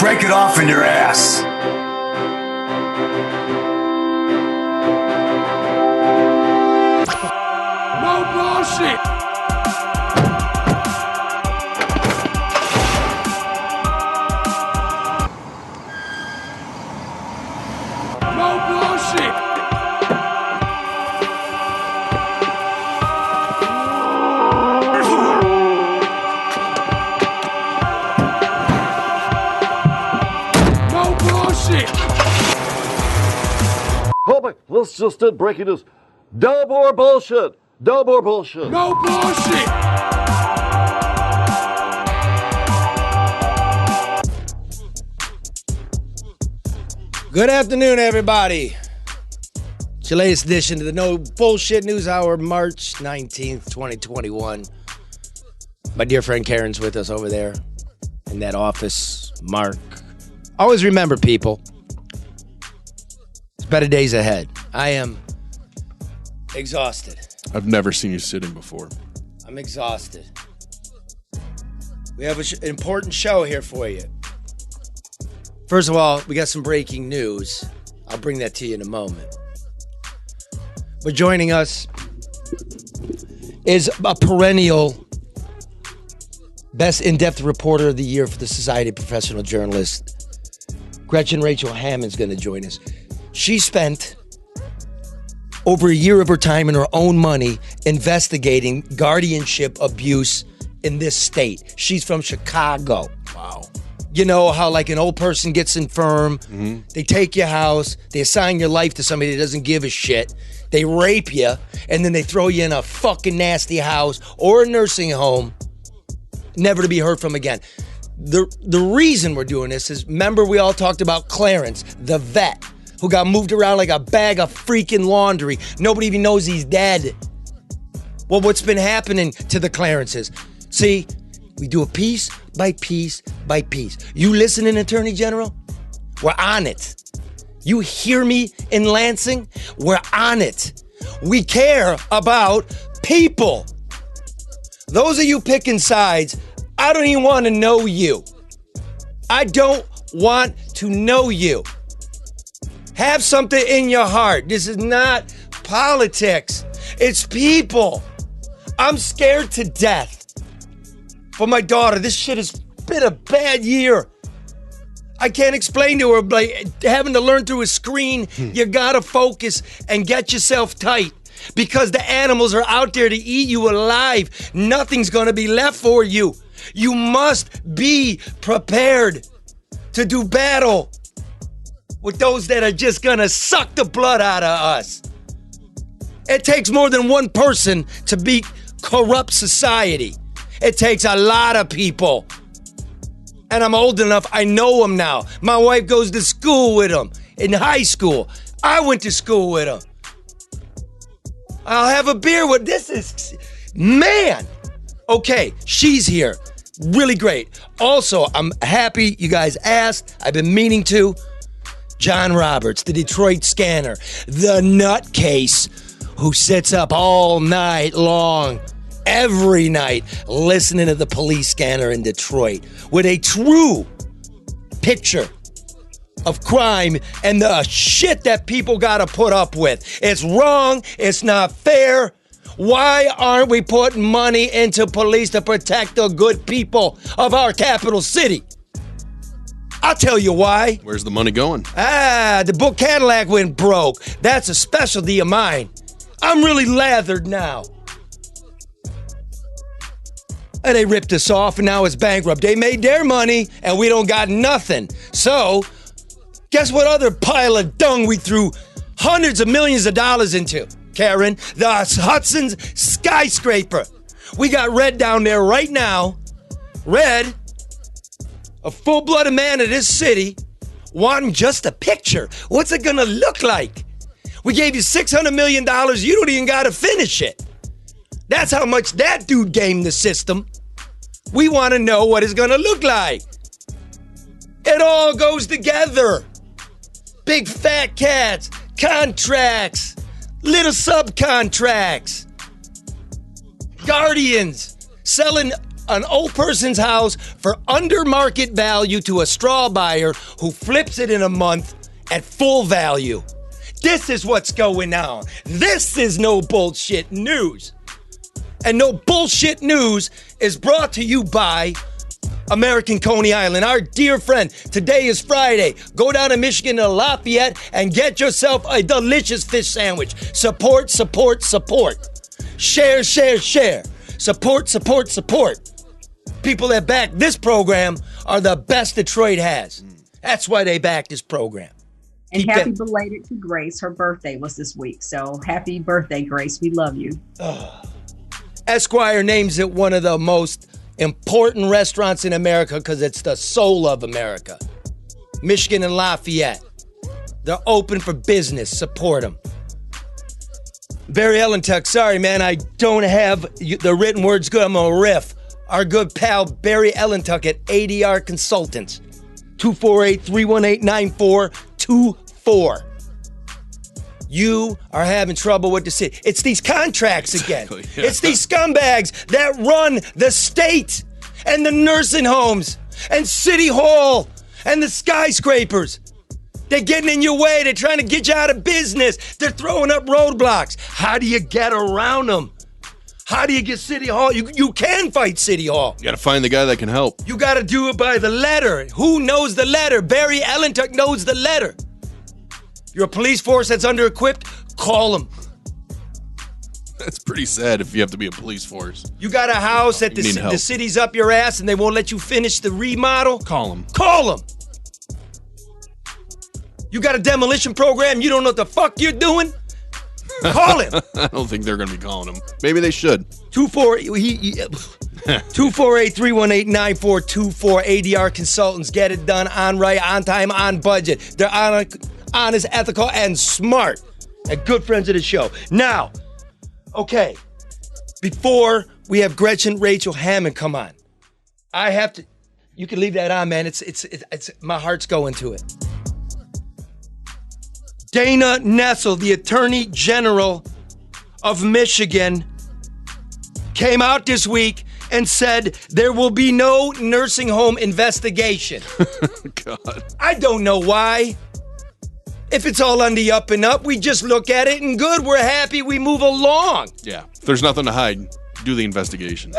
break it off in your ass. No bullshit. No bullshit. No bullshit. Oh my, let's just did breaking news. No more bullshit. No more bullshit. No bullshit. Good afternoon, everybody. It's your latest edition of the No Bullshit News Hour, March 19th, 2021. My dear friend Karen's with us over there in that office. Mark. Always remember, people, there's better days ahead. I am exhausted. I've never seen you sitting before. I'm exhausted. We have an important show here for you. First of all, we got some breaking news. I'll bring that to you in a moment. But joining us is a perennial best in-depth reporter of the year for the Society of Professional Journalists. Gretchen Rachel Hammond's going to join us. She spent over a year of her time and her own money investigating guardianship abuse in this state. She's from Chicago. Wow. You know how like an old person gets infirm, they take your house, they assign your life to somebody that doesn't give a shit, they rape you, and then they throw you in a fucking nasty house or a nursing home, never to be heard from again. The reason we're doing this is, remember we all talked about Clarence, the vet, who got moved around like a bag of freaking laundry. Nobody even knows he's dead. Well, what's been happening to the Clarences? See, we do it piece by piece by piece. You listening, Attorney General? We're on it. You hear me in Lansing? We're on it. We care about people. Those of you picking sides, I don't even want to know you. I don't want to know you. Have something in your heart. This is not politics. It's people. I'm scared to death for my daughter. This shit has been a bad year. I can't explain to her, like having to learn through a screen, you gotta focus and get yourself tight because the animals are out there to eat you alive. Nothing's gonna be left for you. You must be prepared to do battle with those that are just gonna suck the blood out of us. It takes more than one person to beat corrupt society. It takes a lot of people. And I'm old enough, I know them now. My wife goes to school with them in high school. I went to school with them. I'll have a beer with, this is, man. Okay, she's here. Really great. Also, I'm happy you guys asked. I've been meaning to. John Roberts, the Detroit scanner, the nutcase who sits up all night long, every night, listening to the police scanner in Detroit with a true picture of crime and the shit that people gotta put up with. It's wrong. It's not fair. Why aren't we putting money into police to protect the good people of our capital city? I'll tell you why. Where's the money going? The book Cadillac went broke. That's a specialty of mine. I'm really lathered now. And they ripped us off, and now it's bankrupt. They made their money, and we don't got nothing. So, guess what other pile of dung we threw hundreds of millions of dollars into, Karen? The Hudson's skyscraper. We got Red down there right now. Red, a full-blooded man of this city, wanting just a picture. What's it gonna look like? We gave you $600 million. You don't even gotta finish it. That's how much that dude gamed the system. We want to know what it's going to look like. It all goes together. Big fat cats, contracts, little subcontracts, guardians, selling an old person's house for under market value to a straw buyer who flips it in a month at full value. This is what's going on. This is no bullshit news. And no bullshit news is brought to you by American Coney Island, our dear friend. Today is Friday. Go down to Michigan to Lafayette and get yourself a delicious fish sandwich. Support, support, support. Share, share, share. Support, support, support. People that back this program are the best Detroit has. That's why they back this program. And happy belated to Grace. Her birthday was this week. So happy birthday, Grace. We love you. Esquire names it one of the most important restaurants in America because it's the soul of America. Michigan and Lafayette. They're open for business. Support them. Barry Ellentuck, sorry, man, I don't have the written words good. I'm going to riff. Our good pal, Barry Ellentuck at ADR Consultants. 248-318-9424. You are having trouble with the city. It's these contracts again. Exactly, yeah. It's these scumbags that run the state and the nursing homes and City Hall and the skyscrapers. They're getting in your way. They're trying to get you out of business. They're throwing up roadblocks. How do you get around them? How do you get City Hall? You can fight City Hall. You got to find the guy that can help. You got to do it by the letter. Who knows the letter? Barry Ellentuck knows the letter. You're a police force that's under-equipped? Call them. That's pretty sad if you have to be a police force. You got a house that the city's up your ass and they won't let you finish the remodel? Call them. Call them. You got a demolition program, you don't know what the fuck you're doing? Call him. I don't think they're going to be calling him. Maybe they should. 248-318-9424. ADR Consultants. Get it done on right, on time, on budget. They're honest, ethical, and smart. And good friends of the show. Now, okay, before we have Gretchen Rachel Hammond come on, I have to, you can leave that on, man. It's my heart's going to it. Dana Nessel, the Attorney General of Michigan, came out this week and said there will be no nursing home investigation. God. I don't know why. If it's all on the up and up, we just look at it and good, we're happy, we move along. Yeah. If there's nothing to hide, do the investigation.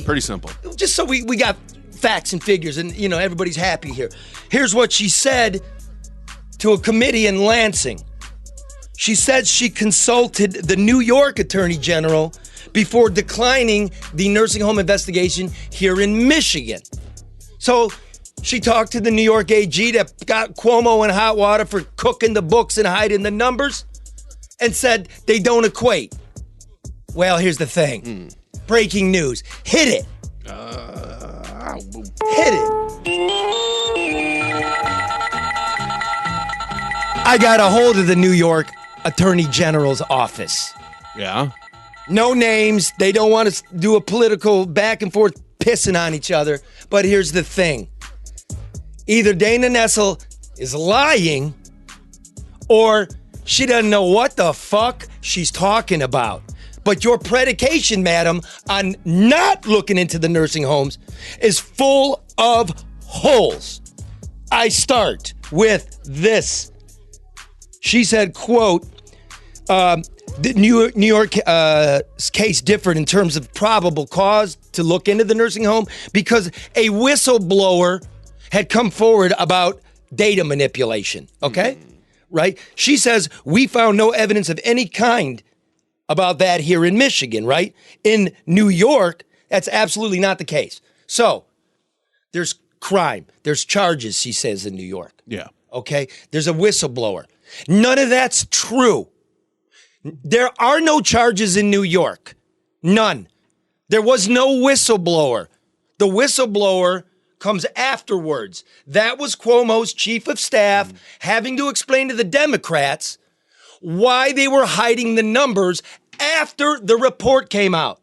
Pretty simple. Just so we got facts and figures and, you know, everybody's happy here. Here's what she said to a committee in Lansing. She said she consulted the New York Attorney General before declining the nursing home investigation here in Michigan. So she talked to the New York AG that got Cuomo in hot water for cooking the books and hiding the numbers and said they don't equate. Well, here's the thing. Breaking news. Hit it. Hit it. I got a hold of the New York Attorney General's office. Yeah? No names. They don't want to do a political back and forth pissing on each other. But here's the thing. Either Dana Nessel is lying or she doesn't know what the fuck she's talking about. But your predication, madam, on not looking into the nursing homes is full of holes. I start with this. She said, quote, the New York case differed in terms of probable cause to look into the nursing home because a whistleblower had come forward about data manipulation, okay? Right? She says, we found no evidence of any kind about that here in Michigan, right? In New York, that's absolutely not the case. So, there's crime. There's charges, she says, in New York. Yeah. Okay? There's a whistleblower. None of that's true. There are no charges in New York. None. There was no whistleblower. The whistleblower comes afterwards. That was Cuomo's chief of staff having to explain to the Democrats why they were hiding the numbers after the report came out.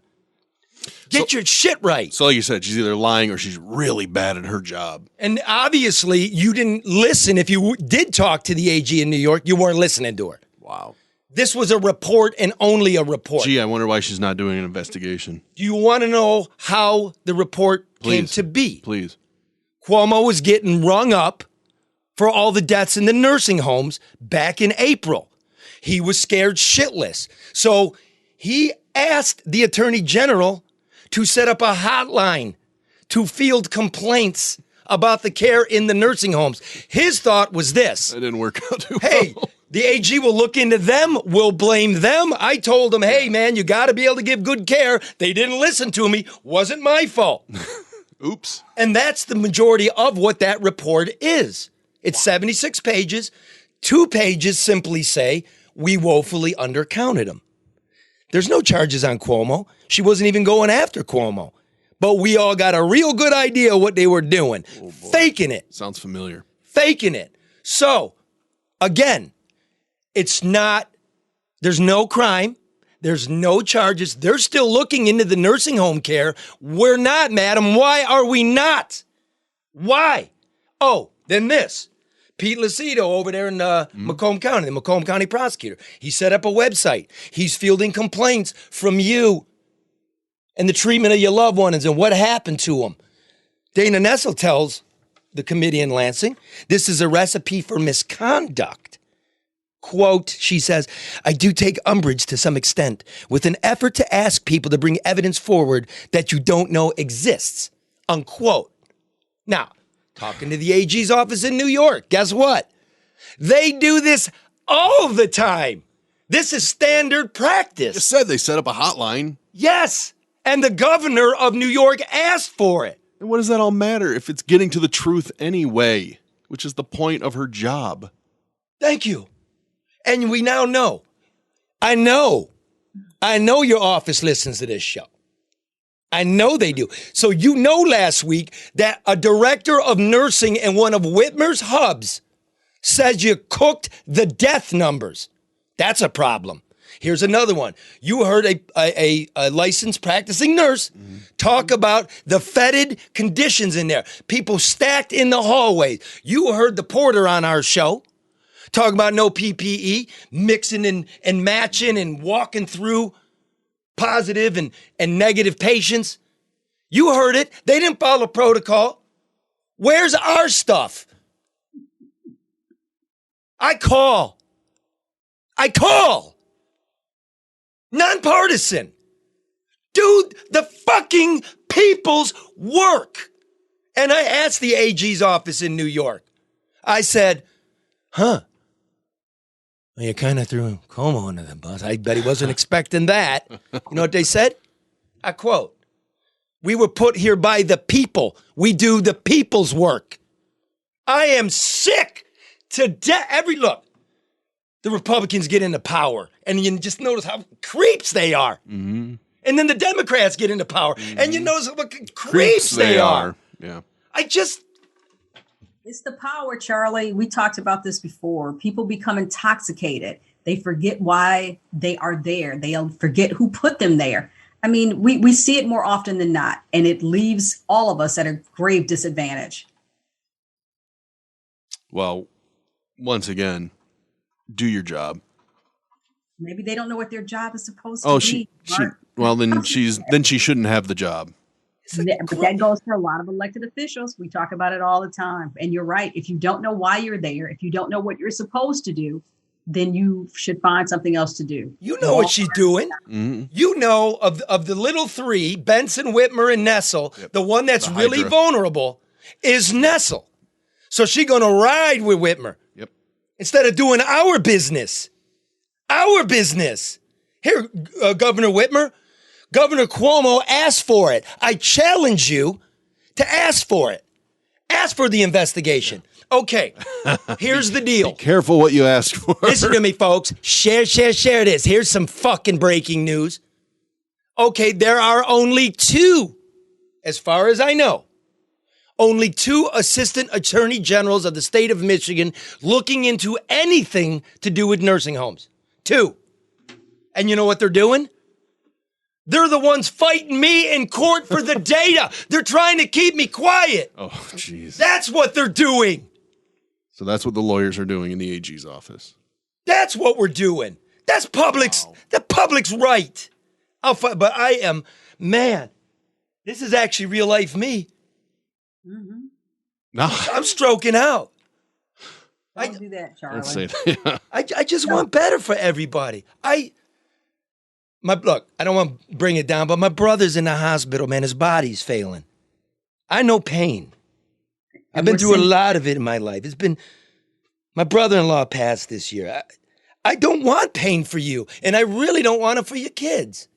Get your shit right. So like you said, she's either lying or she's really bad at her job. And obviously, you didn't listen. If you did talk to the AG in New York, you weren't listening to her. Wow. This was a report and only a report. Gee, I wonder why she's not doing an investigation. Do you want to know how the report came to be? Please. Cuomo was getting rung up for all the deaths in the nursing homes back in April. He was scared shitless. So he asked the Attorney General to set up a hotline to field complaints about the care in the nursing homes. His thought was this. That didn't work out too Hey, well. the AG will look into them. We'll blame them. I told them, hey, man, you got to be able to give good care. They didn't listen to me. Wasn't my fault. Oops. And that's the majority of what that report is. It's 76 pages. 2 pages simply say, we woefully undercounted him. There's no charges on Cuomo. She wasn't even going after Cuomo. But we all got a real good idea what they were doing. Faking it. Sounds familiar. Faking it. So, again, it's not, there's no crime. There's no charges. They're still looking into the nursing home care. We're not, madam. Why are we not? Why? Oh, then this. Pete Lucido over there in Macomb County, the Macomb County prosecutor. He set up a website. He's fielding complaints from you and the treatment of your loved ones and what happened to them. Dana Nessel tells the committee in Lansing, this is a recipe for misconduct. Quote, she says, I do take umbrage to some extent with an effort to ask people to bring evidence forward that you don't know exists. Unquote. Now, talking to the AG's office in New York, guess what? They do this all the time. This is standard practice. Just said they set up a hotline. Yes. And the governor of New York asked for it. And what does that all matter if it's getting to the truth anyway, which is the point of her job? Thank you. And we now know. I know your office listens to this show. I know they do. So you know last week that a director of nursing in one of Whitmer's hubs says you cooked the death numbers. That's a problem. Here's another one. You heard a licensed practicing nurse talk about the fetid conditions in there. People stacked in the hallways. You heard the porter on our show talk about no PPE, mixing and matching and walking through positive and negative patients. You heard it. They didn't follow protocol. Where's our stuff? I call. Nonpartisan. Do the fucking people's work. And I asked the AG's office in New York. I said, well, you kind of threw Cuomo under the bus. I bet he wasn't expecting that. You know what they said? I quote, we were put here by the people. We do the people's work. I am sick to death. Look, the Republicans get into power, and you just notice how creeps they are. Mm-hmm. And then the Democrats get into power, and you notice what creeps they are. Yeah. It's the power, Charlie. We talked about this before. People become intoxicated. They forget why they are there. They forget who put them there. I mean, we see it more often than not, and it leaves all of us at a grave disadvantage. Well, once again, do your job. Maybe they don't know what their job is supposed to be. Then she shouldn't have the job. But that goes for a lot of elected officials. We talk about it all the time. And you're right. If you don't know why you're there, if you don't know what you're supposed to do, then you should find something else to do. You know what she's doing. Mm-hmm. You know of the little three, Benson, Whitmer, and Nessel, the one that's really vulnerable is Nessel. So she's going to ride with Whitmer. Yep. Instead of doing our business. Our business. Here, Governor Whitmer, Governor Cuomo asked for it. I challenge you to ask for it. Ask for the investigation. Okay, here's the deal. Be careful what you ask for. Listen to me, folks. Share this. Here's some fucking breaking news. Okay, there are only 2, as far as I know, only 2 assistant attorney generals of the state of Michigan looking into anything to do with nursing homes. 2. And you know what they're doing? They're the ones fighting me in court for the data. They're trying to keep me quiet. Oh, jeez. That's what they're doing. So that's what the lawyers are doing in the AG's office. That's what we're doing. That's public's. The public's right. But I am, man. This is actually real life me. Mm-hmm. No, I'm stroking out. Don't do that, Charlie. don't say that. I just want better for everybody. Look, I don't want to bring it down, but my brother's in the hospital, man. His body's failing. I know pain. I've been through a lot of it in my life. My brother-in-law passed this year. I don't want pain for you, and I really don't want it for your kids.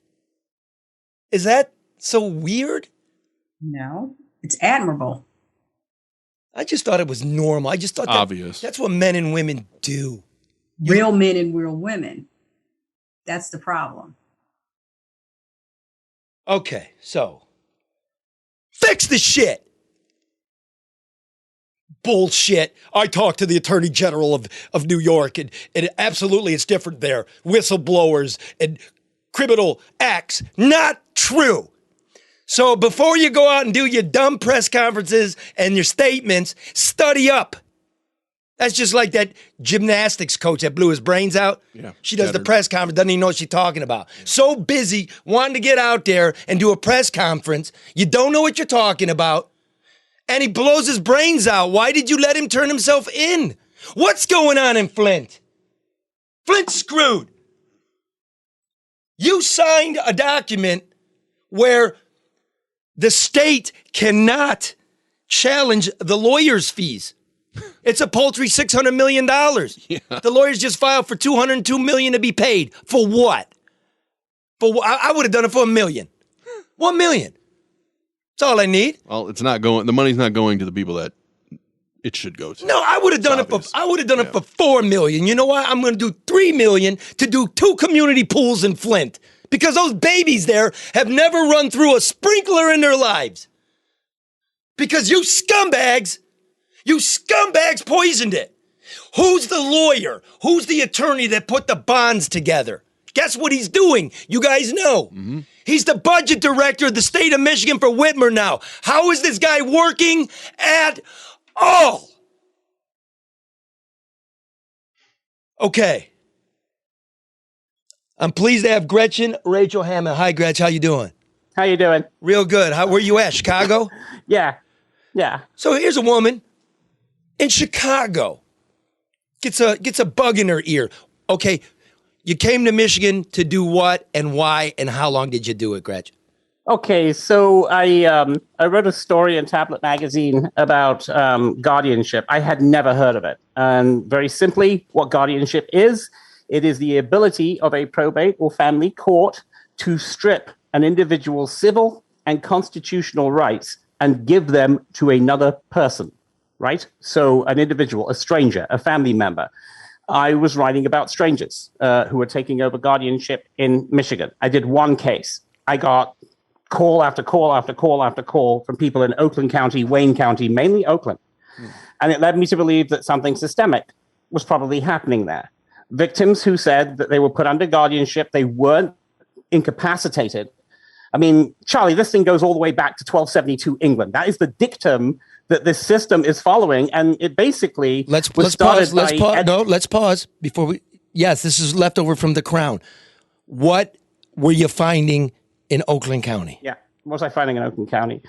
Is that so weird? No, it's admirable. I just thought it was normal. I just thought Obvious. That's what men and women do. Real men and real women. That's the problem. Okay, so fix the shit. Bullshit. I talked to the Attorney General of New York, and absolutely it's different there. Whistleblowers and criminal acts. Not true. So before you go out and do your dumb press conferences and your statements, study up. That's just like that gymnastics coach that blew his brains out. Yeah, she does the press conference, doesn't even know what she's talking about. Yeah. So busy wanting to get out there and do a press conference, you don't know what you're talking about, and he blows his brains out. Why did you let him turn himself in? What's going on in Flint? Flint's screwed. You signed a document where the state cannot challenge the lawyer's fees. It's a paltry $600 million. Yeah. The lawyers just filed for $202 million to be paid. For what? I would have done it for $1 million. $1 million. That's all I need. Well, it's not going. The money's not going to the people that it should go to. No, I would have done it for $4 million. You know what? I'm going to do $3 million to do 2 community pools in Flint. Because those babies there have never run through a sprinkler in their lives. Because you scumbags poisoned it. Who's the lawyer? Who's the attorney that put the bonds together? Guess what he's doing? You guys know. Mm-hmm. He's the budget director of the state of Michigan for Whitmer now. How is this guy working at all? Okay. I'm pleased to have Gretchen Rachel Hammond. Hi, Gretch. How you doing? How you doing? Real good. Where you at? Chicago? Yeah. So here's a woman in Chicago. Gets a bug in her ear. Okay, you came to Michigan to do what and why and how long did you do it, Gretch? Okay, so I wrote a story in Tablet Magazine about guardianship. I had never heard of it. And very simply, what guardianship is, it is the ability of a probate or family court to strip an individual's civil and constitutional rights and give them to another person, right? So an individual, a stranger, a family member. I was writing about strangers who were taking over guardianship in Michigan. I did one case. I got call after call after call after call from people in Oakland County, Wayne County, mainly Oakland. And it led me to believe that something systemic was probably happening there. Victims who said that they were put under guardianship, they weren't incapacitated. I mean, Charlie, this thing goes all the way back to 1272 England. That is the dictum that this system is following, and it basically let's pause before we. Yes, this is leftover from the Crown. What were you finding in Oakland County? Yeah, what was I finding in Oakland County?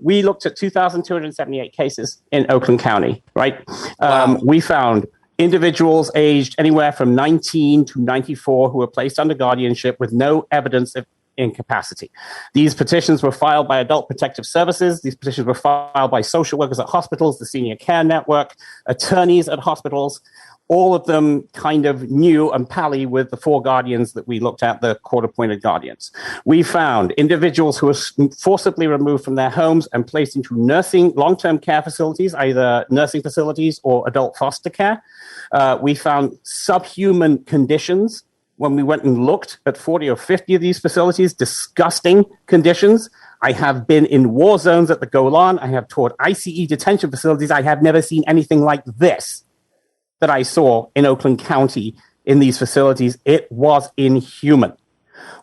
We looked at 2,278 cases in Oakland County. Right, wow. We found individuals aged anywhere from 19 to 94 who were placed under guardianship with no evidence of incapacity. These petitions were filed by Adult Protective Services. These petitions were filed by social workers at hospitals, the Senior Care Network, attorneys at hospitals. All of them kind of knew and pally with the 4 guardians that we looked at, the court-appointed guardians. We found individuals who were forcibly removed from their homes and placed into nursing, long-term care facilities, either nursing facilities or adult foster care. We found subhuman conditions when we went and looked at 40 or 50 of these facilities, disgusting conditions. I have been in war zones at the Golan. I have toured ICE detention facilities. I have never seen anything like this that I saw in Oakland County in these facilities. It was inhuman.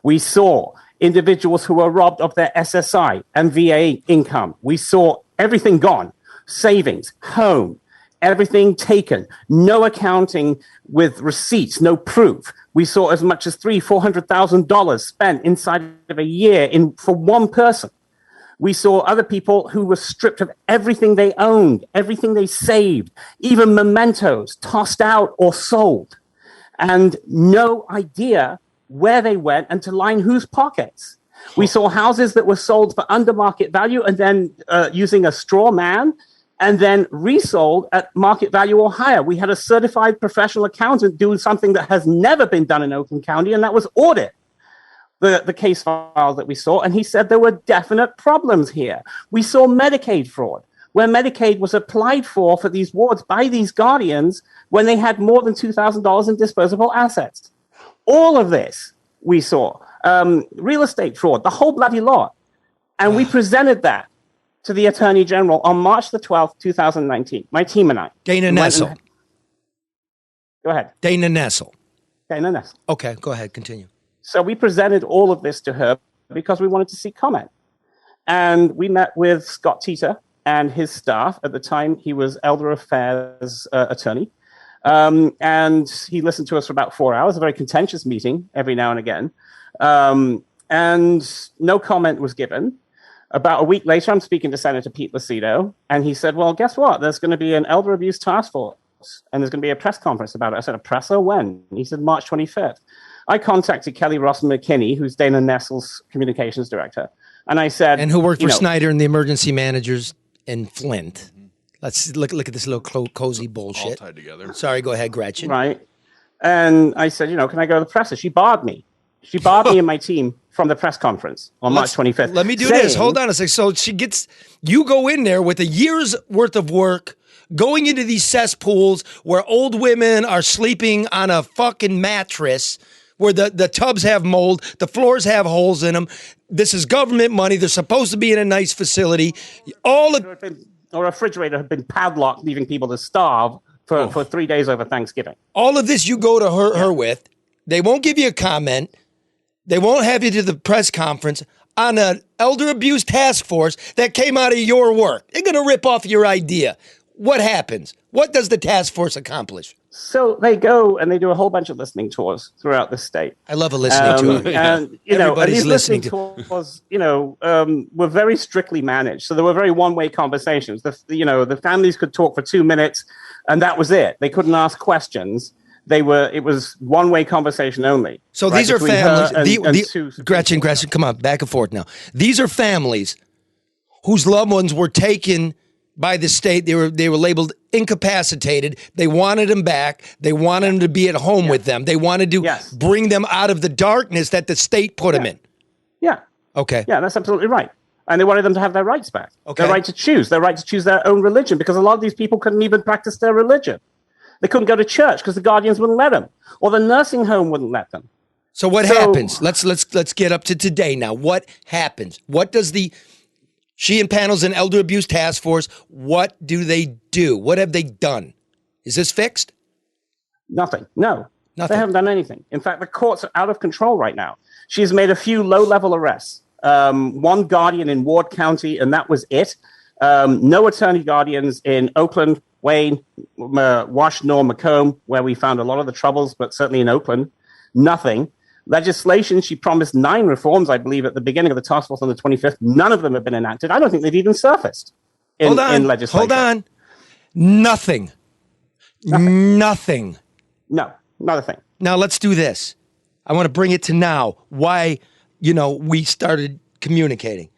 We saw individuals who were robbed of their SSI and VA income. We saw everything gone, savings, home, everything taken, no accounting with receipts, no proof. We saw as much as $400,000 spent inside of a year for one person. We saw other people who were stripped of everything they owned, everything they saved, even mementos tossed out or sold, and no idea where they went and to line whose pockets. We saw houses that were sold for under market value and then using a straw man and then resold at market value or higher. We had a certified professional accountant doing something that has never been done in Oakland County, and that was audit the case file that we saw. And he said there were definite problems here. We saw Medicaid fraud, where Medicaid was applied for these wards by these guardians when they had more than $2,000 in disposable assets. All of this we saw. Real estate fraud, the whole bloody lot. And we presented that to the Attorney General on March the 12th, 2019. My team and I. Dana Nessel. Go ahead. Dana Nessel. Dana Nessel. Okay, go ahead. Continue. So we presented all of this to her because we wanted to see comment. And we met with Scott Teeter and his staff. At the time, he was Elder Affairs attorney. And he listened to us for about 4 hours, a very contentious meeting every now and again. And no comment was given. About a week later, I'm speaking to Senator Pete Lucido, and he said, well, guess what? There's going to be an elder abuse task force, and there's going to be a press conference about it. I said, a presser? When? He said, March 25th. I contacted Kelly Ross McKinney, who's Dana Nessel's communications director, and I said... And who worked for Snyder and the emergency managers in Flint. Let's look at this little cozy bullshit. All tied together. Sorry, go ahead, Gretchen. Right. And I said, can I go to the presser? She barred me. She barred me and my team from the press conference on March 25th. Let me do this. Hold on a sec. So you go in there with a year's worth of work, going into these cesspools where old women are sleeping on a fucking mattress, where the tubs have mold, the floors have holes in them. This is government money. They're supposed to be in a nice facility. Or a refrigerator had been padlocked, leaving people to starve for 3 days over Thanksgiving. All of this you go to her with. They won't give you a comment. They won't have you to the press conference on an elder abuse task force that came out of your work. They're going to rip off your idea. What happens? What does the task force accomplish? So they go and they do a whole bunch of listening tours throughout the state. I love a listening tour. And, Everybody's these listening tours, were very strictly managed. So there were very one-way conversations. The families could talk for 2 minutes and that was it. They couldn't ask questions. It was one-way conversation only. So these are families. Gretchen, come on, back and forth now. These are families whose loved ones were taken by the state. They were labeled incapacitated. They wanted them back. They wanted them to be at home with them. They wanted to bring them out of the darkness that the state put them in. Yeah. Okay. Yeah, that's absolutely right. And they wanted them to have their rights back. Okay. Their right to choose their own religion, because a lot of these people couldn't even practice their religion. They couldn't go to church because the guardians wouldn't let them, or the nursing home wouldn't let them. So what happens? Let's get up to today now. What happens? What does the Sheehan Panels and Elder Abuse Task Force, what do they do? What have they done? Is this fixed? Nothing. No. Nothing. They haven't done anything. In fact, the courts are out of control right now. She's made a few low-level arrests. One guardian in Ward County, and that was it. No attorney guardians in Oakland, Wayne, Washtenaw, Macomb, where we found a lot of the troubles, but certainly in Oakland, nothing. Legislation, she promised 9 reforms, I believe, at the beginning of the task force on the 25th. None of them have been enacted. I don't think they've even surfaced in legislation. Hold on. Nothing. Nothing. No, not a thing. Now let's do this. I want to bring it to now. Why, we started communicating.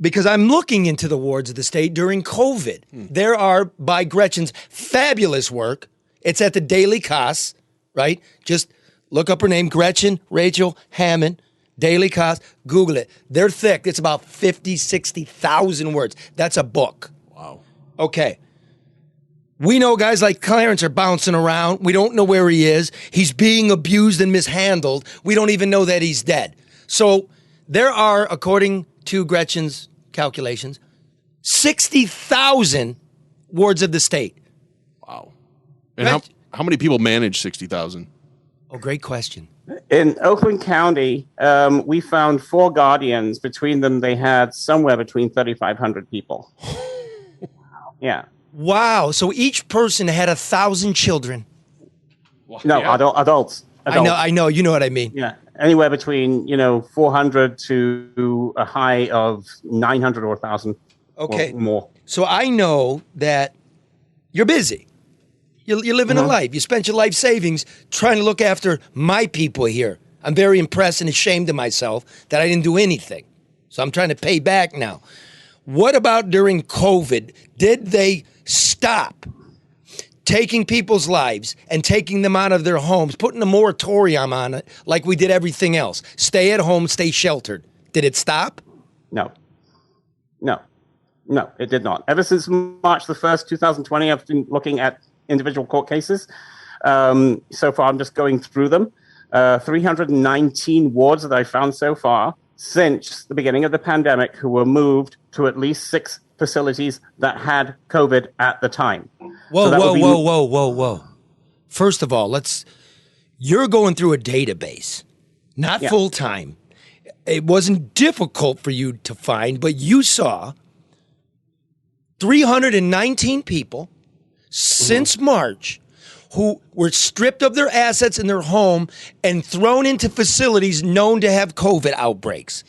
Because I'm looking into the wards of the state during COVID. There are, by Gretchen's fabulous work, it's at the daily costs, right? Just look up her name, Gretchen Rachel Hammond, daily costs, Google it. They're thick. It's about 50, 60,000 words. That's a book. Wow. Okay. We know guys like Clarence are bouncing around. We don't know where he is. He's being abused and mishandled. We don't even know that he's dead. So there are, according to Gretchen's calculations, 60,000 wards of the state. Wow. And how many people manage 60,000? Oh, great question. In Oakland County, we found 4 guardians. Between them, they had somewhere between 3,500 people. Yeah. Wow. So each person had 1,000 children. No, Yeah. adults. I know. You know what I mean. Yeah, anywhere between 400 to a high of 900 or 1,000. Okay. Or more. So I know that you're busy. You're living a life. You spent your life savings trying to look after my people here. I'm very impressed and ashamed of myself that I didn't do anything. So I'm trying to pay back now. What about during COVID? Did they stop taking people's lives and taking them out of their homes, putting a moratorium on it like we did everything else? Stay at home, stay sheltered. Did it stop? No, it did not. Ever since March the 1st, 2020, I've been looking at individual court cases. So far, I'm just going through them. 319 wards that I found so far since the beginning of the pandemic who were moved to at least 6 facilities that had COVID at the time. Whoa. First of all, you're going through a database, not full time. It wasn't difficult for you to find, but you saw 319 people since March who were stripped of their assets in their home and thrown into facilities known to have COVID outbreaks.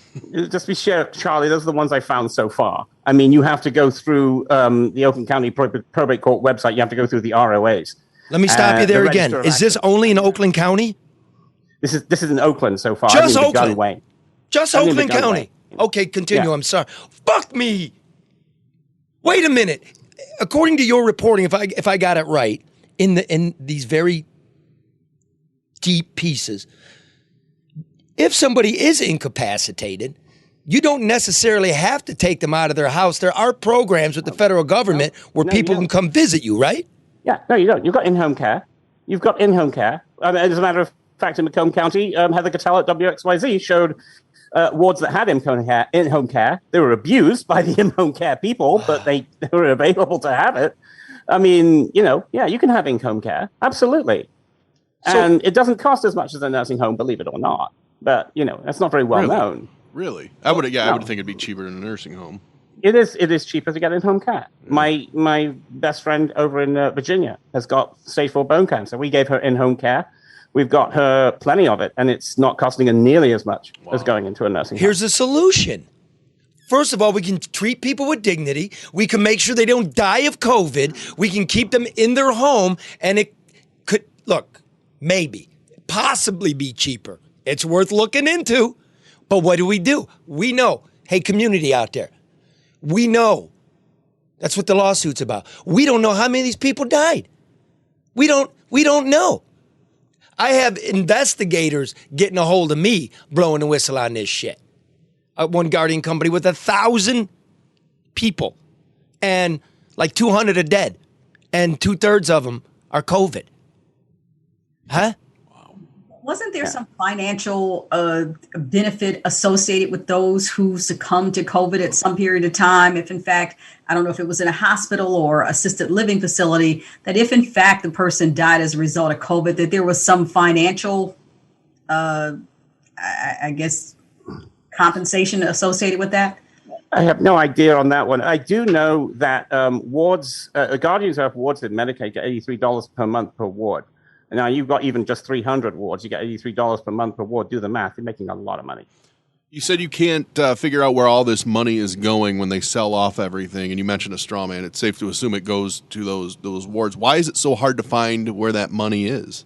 Just be sure, Charlie, those are the ones I found so far. I mean, you have to go through the Oakland County Probate Court website. You have to go through the ROAs. Let me stop you there again. Is this only in Oakland County? This is in Oakland so far. Just I mean, Oakland? Gunway. Just I mean, Oakland County? Okay, continue. Yeah. I'm sorry. Fuck me. Wait a minute. According to your reporting, if I got it right, in these very deep pieces, if somebody is incapacitated, you don't necessarily have to take them out of their house. There are programs with the federal government where people can come visit you, right? Yeah, no, you don't. You've got in-home care. As a matter of fact, in Macomb County, Heather Cattell at WXYZ showed wards that had in-home care. They were abused by the in-home care people, but they were available to have it. I mean, you can have in-home care. Absolutely. And it doesn't cost as much as a nursing home, believe it or not. But, that's not very well known. Really? I would think it'd be cheaper than a nursing home. It is cheaper to get in-home care. Yeah. My best friend over in Virginia has got stage 4 bone cancer. We gave her in-home care. We've got her plenty of it, and it's not costing her nearly as much as going into a nursing home. Here's the solution. First of all, we can treat people with dignity. We can make sure they don't die of COVID. We can keep them in their home, and it could, possibly be cheaper. It's worth looking into. But what do? We know. Hey, community out there. We know. That's what the lawsuit's about. We don't know how many of these people died. We don't know. I have investigators getting a hold of me, blowing the whistle on this shit. One guardian company with 1,000 people, and like 200 are dead, and 2/3 of them are COVID. Huh? Wasn't there some financial benefit associated with those who succumbed to COVID at some period of time? If in fact, I don't know if it was in a hospital or assisted living facility, that if in fact the person died as a result of COVID, that there was some financial, I guess, compensation associated with that? I have no idea on that one. I do know that wards, guardians who have wards in Medicaid get $83 per month per ward. And now you've got even just 300 wards. You get $83 per month per ward. Do the math. You're making a lot of money. You said you can't figure out where all this money is going when they sell off everything, and you mentioned a straw man. It's safe to assume it goes to those wards. Why is it so hard to find where that money is?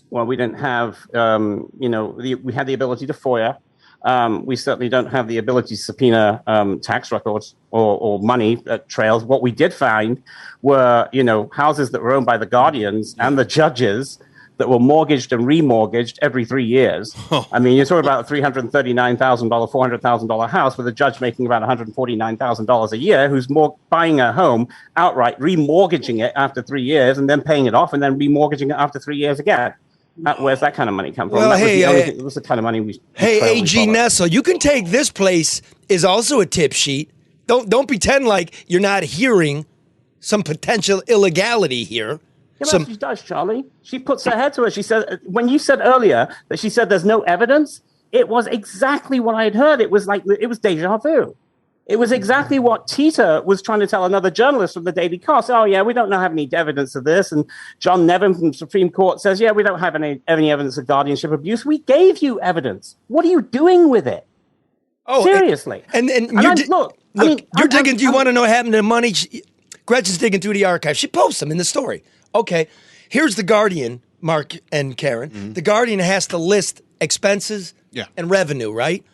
Well, we didn't have, we had the ability to FOIA. We certainly don't have the ability to subpoena tax records or money trails. What we did find were, houses that were owned by the guardians and the judges that were mortgaged and remortgaged every 3 years. Oh. I mean, you're talking about a $339,000, $400,000 house with a judge making about $149,000 a year who's buying a home outright, remortgaging it after 3 years, and then paying it off, and then remortgaging it after 3 years again. Where's that kind of money come from? Well, that was the kind of money we. Hey, AG Nessel, you can take this place is also a tip sheet. Don't pretend like you're not hearing some potential illegality here. Yeah, she does, Charlie. She puts her head to it. She said, when you said earlier that she said there's no evidence, it was exactly what I had heard. It was like, it was deja vu. It was exactly what Tita was trying to tell another journalist from the Daily Kos. Oh, yeah, we don't have any evidence of this. And John Nevin from the Supreme Court says, yeah, we don't have any evidence of guardianship abuse. We gave you evidence. What are you doing with it? Oh, seriously. And look, you're digging. Do you want to know what happened to money? Gretchen's digging through the archive. She posts them in the story. Okay, here's the Guardian, Mark and Karen. Mm-hmm. The Guardian has to list expenses and revenue, right?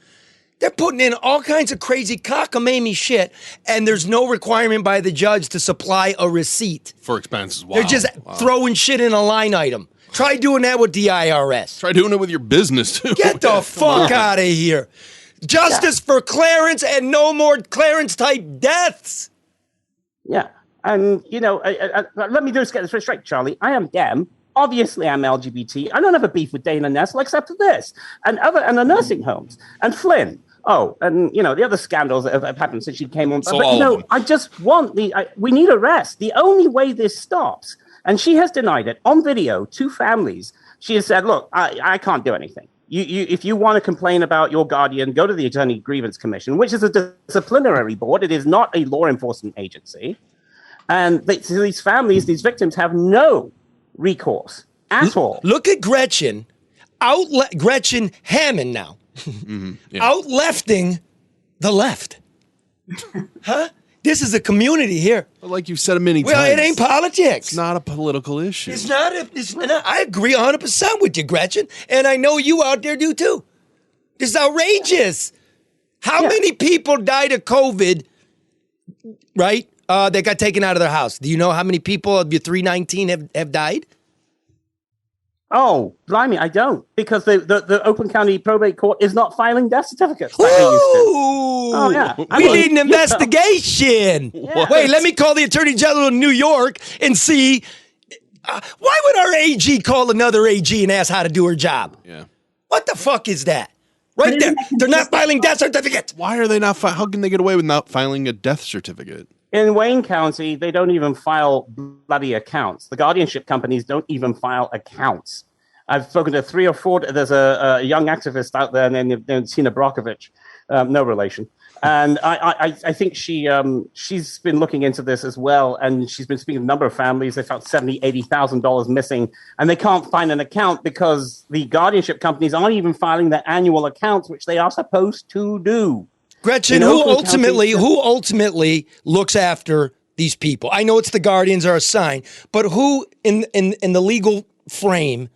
They're putting in all kinds of crazy cockamamie shit, and there's no requirement by the judge to supply a receipt. For expenses, wow. They're just throwing shit in a line item. Try doing that with the IRS. Try doing it with your business, too. Get the fuck out of here. Justice for Clarence and no more Clarence-type deaths. Yeah, and, let me just get this straight, Charlie. I am Dem. Obviously, I'm LGBT. I don't have a beef with Dana Nessel except for this. And the nursing homes. And Flynn. Oh, and, the other scandals that have happened since she came on. So but, I just want we need arrest. The only way this stops, and she has denied it on video to families. She has said, look, I can't do anything. If you want to complain about your guardian, go to the Attorney Grievance Commission, which is a disciplinary board. It is not a law enforcement agency. And these families, these victims have no recourse at all. Look at Gretchen. Gretchen Hammond now. Mm-hmm, out-lefting the left. Huh? This is a community here. But like you've said many times. Well, it ain't politics. It's not a political issue. It's not. I agree 100% with you, Gretchen. And I know you out there do too. This is outrageous. How many people died of COVID, right? That got taken out of their house. Do you know how many people of your 319 have died? Oh, blimey, I don't. Because the Oakland County Probate Court is not filing death certificates. Ooh! Oh, yeah. We need an investigation. Wait, let me call the Attorney General of New York and see. Why would our AG call another AG and ask how to do her job? Yeah. What the fuck is that? Right there. They're not filing death certificates. Why are they not how can they get away with not filing a death certificate? In Wayne County, they don't even file bloody accounts. The guardianship companies don't even file accounts. I've spoken to 3 or 4. There's a young activist out there named Tina Brockovich, no relation. And I think she's been looking into this as well. And she's been speaking to a number of families. They found $70,000, $80,000 missing. And they can't find an account because the guardianship companies aren't even filing their annual accounts, which they are supposed to do. Gretchen, who ultimately looks after these people? I know it's the guardians are assigned, but who in the legal frame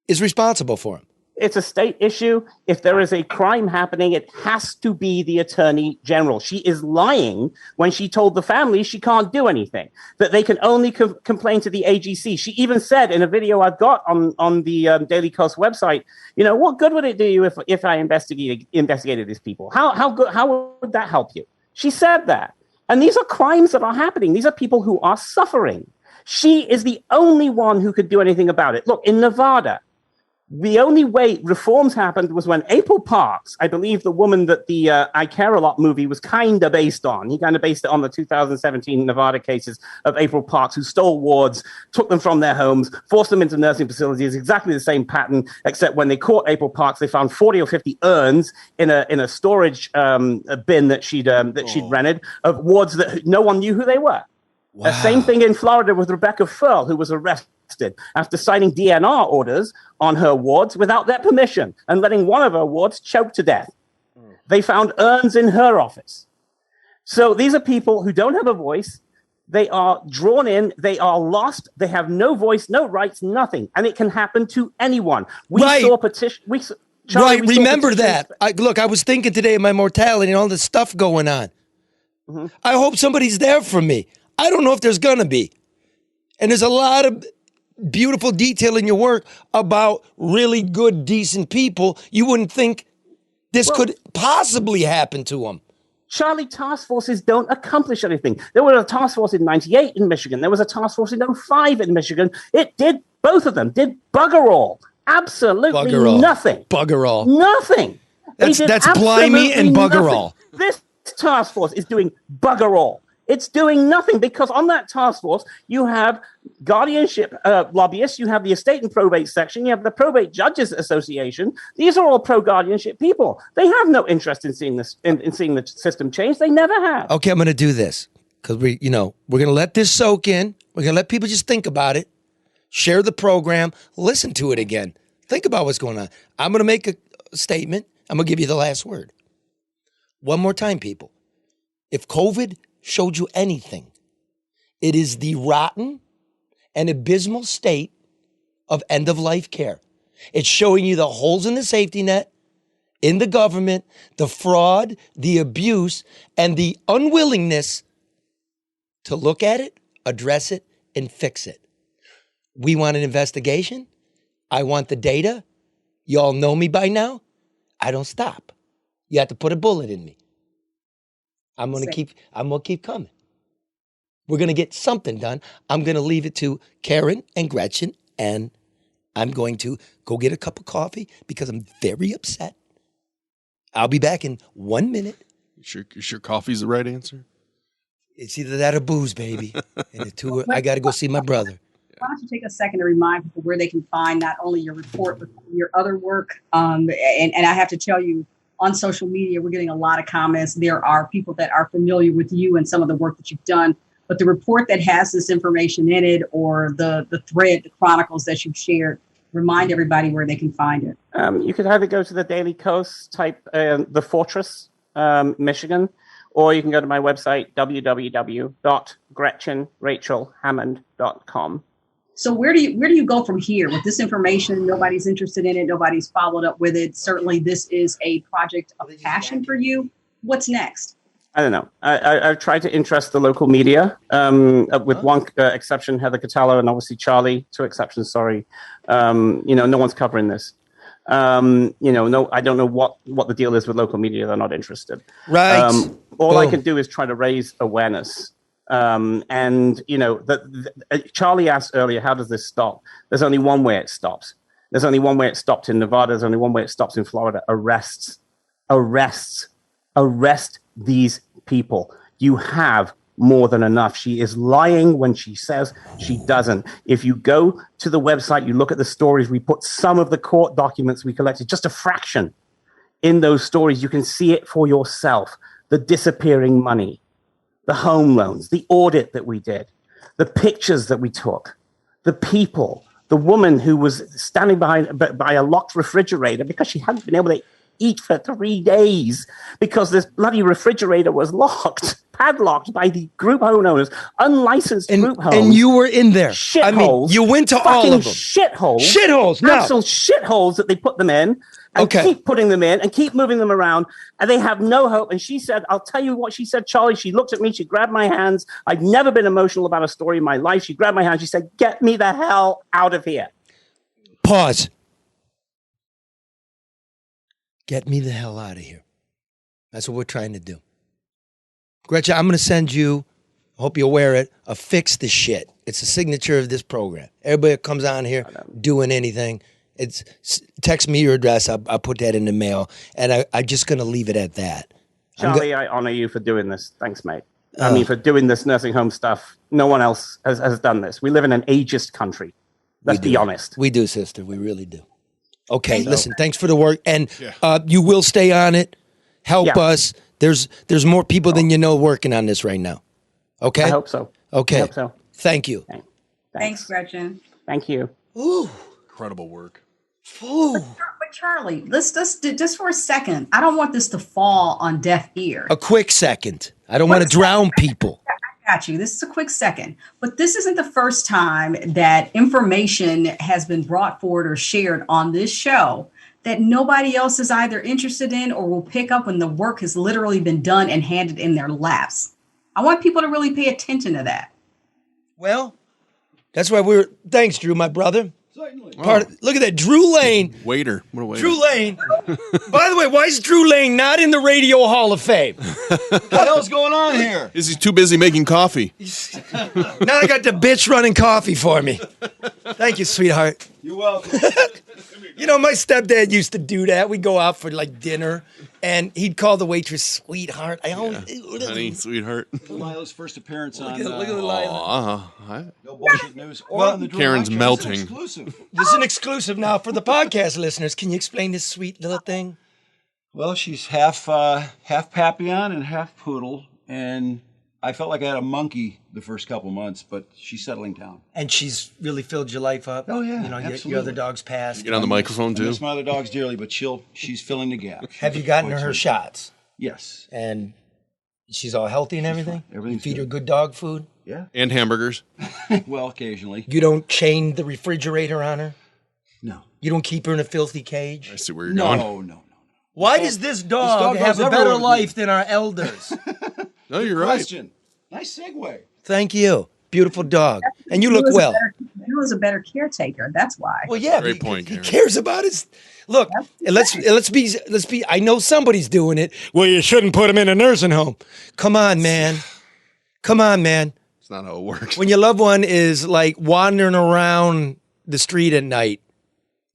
is responsible for them? It's a state issue. If there is a crime happening, it has to be the Attorney General. She is lying when she told the family she can't do anything, that they can only complain to the AGC. She even said in a video I've got on the Daily Kos website, what good would it do you if I investigated these people? How would that help you? She said that. And these are crimes that are happening. These are people who are suffering. She is the only one who could do anything about it. Look, in Nevada, the only way reforms happened was when April Parks, I believe the woman that the I Care A Lot movie was kind of based on. He kind of based it on the 2017 Nevada cases of April Parks, who stole wards, took them from their homes, forced them into nursing facilities. Exactly the same pattern, except when they caught April Parks, they found 40 or 50 urns in a storage bin that she'd rented of wards that no one knew who they were. Wow. The same thing in Florida with Rebecca Furl, who was arrested after signing DNR orders on her wards without their permission and letting one of her wards choke to death. They found urns in her office. So these are people who don't have a voice. They are drawn in. They are lost. They have no voice, no rights, nothing. And it can happen to anyone. We saw petition. Right. Remember that. I was thinking today of my mortality and all this stuff going on. Mm-hmm. I hope somebody's there for me. I don't know if there's going to be. And there's a lot of beautiful detail in your work about really good, decent people. You wouldn't think this could possibly happen to them. Charlie, task forces don't accomplish anything. There was a task force in 98 in Michigan. There was a task force in 05 in Michigan. Both of them did bugger all. Absolutely nothing. Bugger all. Nothing. That's blimey and bugger all. This task force is doing bugger all. It's doing nothing because on that task force, you have guardianship lobbyists, you have the estate and probate section, you have the Probate Judges Association. These are all pro-guardianship people. They have no interest in seeing this, in seeing the system change. They never have. Okay, I'm going to do this because we're going to let this soak in. We're going to let people just think about it, share the program, listen to it again. Think about what's going on. I'm going to make a statement. I'm going to give you the last word. One more time, people. If COVID showed you anything, it is the rotten and abysmal state of end-of-life care. It's showing you the holes in the safety net, in the government, the fraud, the abuse, and the unwillingness to look at it, address it, and fix it. We want an investigation. I want the data. Y'all know me by now. I don't stop. You have to put a bullet in me. I'm gonna keep coming. We're gonna get something done. I'm gonna leave it to Karen and Gretchen, and I'm going to go get a cup of coffee because I'm very upset. I'll be back in 1 minute. You sure coffee's the right answer? It's either that or booze, baby. And the two, I got to go see my brother. Why don't you take a second to remind people where they can find not only your report, but your other work. And I have to tell you, on social media, we're getting a lot of comments. There are people that are familiar with you and some of the work that you've done. But the report that has this information in it, or the thread, the chronicles that you've shared, remind everybody where they can find it. You could either go to the Daily Kos, type The Fortress, Michigan, or you can go to my website, www.gretchenrachelhammond.com. So where do you go from here with this information? Nobody's interested in it. Nobody's followed up with it. Certainly, this is a project of passion for you. What's next? I don't know. I've tried to interest the local media, with one exception, Heather Catallo, and obviously Charlie. Two exceptions, sorry. No one's covering this. No, I don't know what the deal is with local media. They're not interested. Right. All I can do is try to raise awareness. Charlie asked earlier, how does this stop? There's only one way it stops. There's only one way it stopped in Nevada. There's only one way it stops in Florida. Arrest these people. You have more than enough. She is lying when she says she doesn't. If you go to the website, you look at the stories, we put some of the court documents we collected, just a fraction in those stories. You can see it for yourself. The disappearing money, the home loans, the audit that we did, the pictures that we took, the people, the woman who was standing by a locked refrigerator because she hadn't been able to eat for 3 days because this bloody refrigerator was padlocked by the group homeowners, unlicensed group homes. And you were in there. Shitholes. I mean, you went to all of them. Shitholes. Shitholes. No. Absolute shitholes that they put them in. And keep putting them in and keep moving them around. And they have no hope. And she said, I'll tell you what she said, Charlie. She looked at me. She grabbed my hands. I've never been emotional about a story in my life. She grabbed my hand. She said, get me the hell out of here. Pause. Get me the hell out of here. That's what we're trying to do. Gretchen, I'm going to send you, I hope you wear it, a Fix the Shit. It's a signature of this program. Everybody that comes on here doing anything, text me your address. I'll put that in the mail. And I'm just going to leave it at that. Charlie, I honor you for doing this. Thanks, mate. I mean, for doing this nursing home stuff. No one else has done this. We live in an ageist country. Let's be honest. We do, sister. We really do. Okay, listen, thanks for the work. And you will stay on it. Help us. There's more people than you know working on this right now. Okay? I hope so. Okay. I hope so. Thank you. Thanks, Gretchen. Thank you. Ooh. Incredible work. Ooh. But Charlie, let's just for a second. I don't want this to fall on deaf ears. A quick second. I don't want to drown people. I got you. This is a quick second. But this isn't the first time that information has been brought forward or shared on this show that nobody else is either interested in or will pick up when the work has literally been done and handed in their laps. I want people to really pay attention to that. Well, that's why thanks, Drew, my brother. Certainly. Look at that, Drew Lane. Waiter. What a waiter. Drew Lane. By the way, why is Drew Lane not in the Radio Hall of Fame? What the hell's going on here? Is he too busy making coffee? Now I got the bitch running coffee for me. Thank you, sweetheart. You're welcome. You know, my stepdad used to do that. We'd go out for like dinner, and he'd call the waitress sweetheart. I always, Honey, sweetheart. Lila's first appearance on look at Lila. No Bullshit News. Or Well, on the Drew Karen's Mike Show. melting. It's an exclusive. This is an exclusive now for the podcast listeners. Can you explain this sweet little thing? Well, she's half Papillon and half Poodle, and I felt like I had a monkey the first couple months, but she's settling down. And she's really filled your life up. Oh, yeah, You know, your absolutely. other dogs passed. Get on the microphone I too. miss my other dogs dearly, but she's filling the gap. Have you gotten her shots? Yes. And she's all healthy and everything? fine. Everything's You feed her good. good dog food? Yeah. And hamburgers. Well, occasionally. You don't chain the refrigerator on her? No. You don't keep her in a filthy cage? I see where you're No, going. no. Why does this dog dog have goes a better everywhere with me. life than our elders? No, you're right. Question. Nice segue. Thank you. Beautiful dog. And you look well. He was a better caretaker. That's why. Well, yeah. Great he- point, He Karen. cares about his. Look, let's be. I know somebody's doing it. Well, you shouldn't put him in a nursing home. Come on, man. Come on, man. It's not how it works. When your loved one is like wandering around the street at night,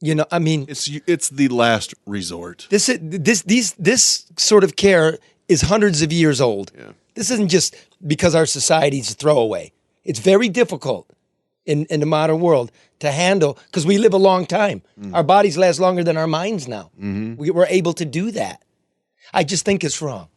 you know, I mean, It's the last resort. this sort of care is hundreds of years old. Yeah. This isn't just because our society's a throwaway. It's very difficult in the modern world to handle because we live a long time. Our bodies last longer than our minds now. We're able to do that. I just think it's wrong.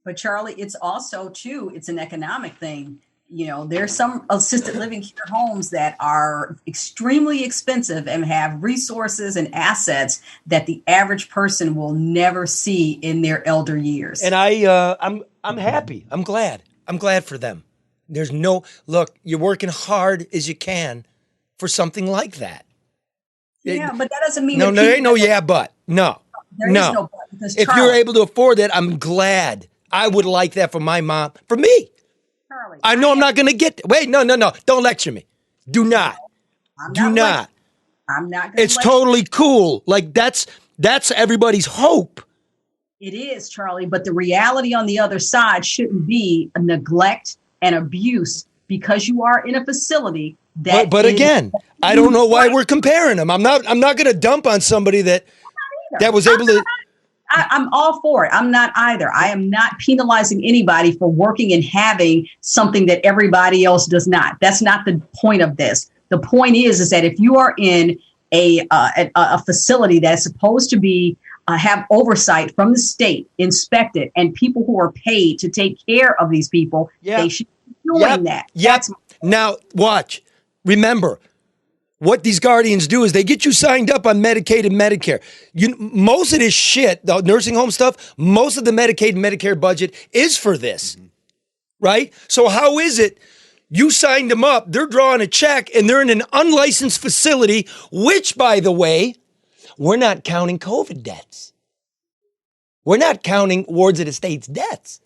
But Charlie, it's also too, it's an economic thing. You know, there's some assisted living care homes that are extremely expensive and have resources and assets that the average person will never see in their elder years. And I'm happy. I'm glad. I'm glad for them. There's no look. You're working hard as you can for something like that. Yeah, but that doesn't mean No, that there ain't people- no yeah, but no, There is no but, because If you're able to afford that, I'm glad. I would like that for my mom. For me, Charlie, I know I'm not going to get. Wait, no. Don't lecture me. Do not. Do not. I'm not. Gonna It's totally cool. Like that's everybody's hope. It is, Charlie, but the reality on the other side shouldn't be a neglect and abuse because you are in a facility that. But is- again, I don't know why we're comparing them. I'm not going to dump on somebody that was able to. I'm all for it. I'm not either. I am not penalizing anybody for working and having something that everybody else does not. That's not the point of this. The point is that if you are in a facility that's supposed to be have oversight from the state, inspected, and people who are paid to take care of these people, they should be doing that. Yep. Now, watch. Remember, what these guardians do is they get you signed up on Medicaid and Medicare. Most of this shit, the nursing home stuff, most of the Medicaid and Medicare budget is for this, right? So how is it you signed them up, they're drawing a check, and they're in an unlicensed facility, which, by the way, we're not counting COVID deaths. We're not counting wards of the state's deaths.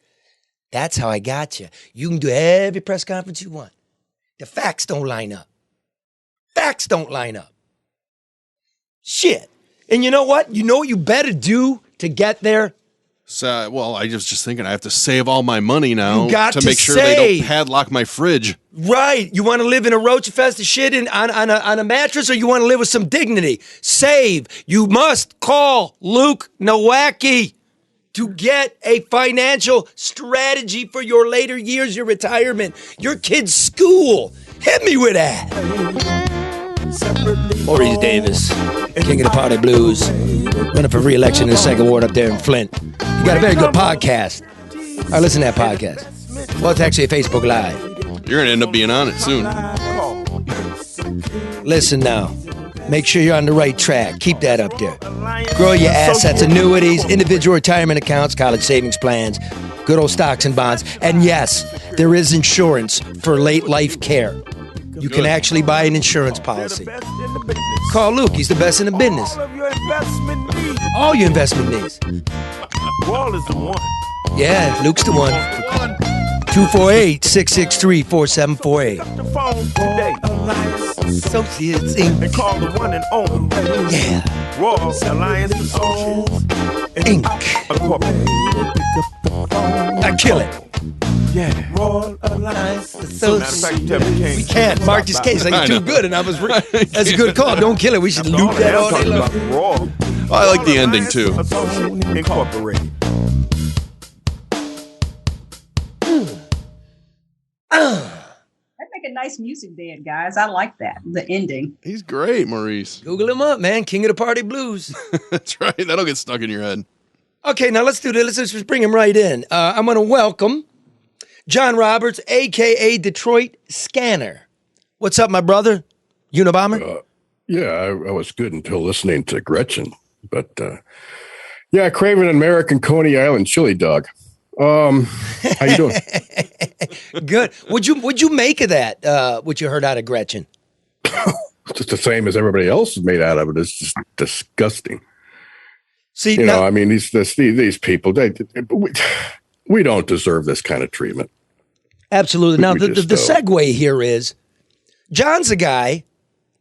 That's how I got you. You can do every press conference you want. The facts don't line up. Facts don't line up. Shit. And you know what? You know what you better do to get there? So, well, I was just thinking I have to save all my money now You got to make sure they save. don't padlock my fridge. Right. You want to live in a roach infested shit on a mattress, or you want to live with some dignity? Save. You must call Luke Nowacki to get a financial strategy for your later years, your retirement, your kid's school. Hit me with that. Maurice Davis, king of the party blues, running for re-election in the second ward up there in Flint. You got a very good podcast. All right, listen to that podcast. Well, it's actually a Facebook Live. You're going to end up being on it soon. Listen now. Make sure you're on the right track. Keep that up there. Grow your assets, annuities, individual retirement accounts, college savings plans, good old stocks and bonds. And yes, there is insurance for late life care. You can actually buy an insurance policy. Call Luke. He's the best in the business. All your investment needs. Wall is the one. Yeah, Luke's the one. 248-663-4748. The phone today. Associates Inc. And call the one and only. Yeah. Royal Alliance Associates Inc. Incorporated. I kill it. Yeah. Royal Alliance So Matter of fact, you tell me we can't mark this case like too good, and that's a good call. Don't kill it. We should loop that all day long. I like the ending, too. Incorporated. That'd make a nice music bed, guys. I like that. The ending. He's great, Maurice. Google him up, man. King of the Party Blues. That's right. That'll get stuck in your head. Okay, now let's do this. Let's just bring him right in. I'm going to welcome John Roberts, a.k.a. Detroit Scanner. What's up, my brother? Unabomber? Yeah, I was good until listening to Gretchen. But, yeah, craving an American Coney Island chili dog. How you doing? Good. Would you make of that, what you heard out of Gretchen? Just the same as everybody else is made out of it. It's just disgusting. See, you know, I mean, these people, we don't deserve this kind of treatment. Absolutely. Now, the segue here is, John's a guy.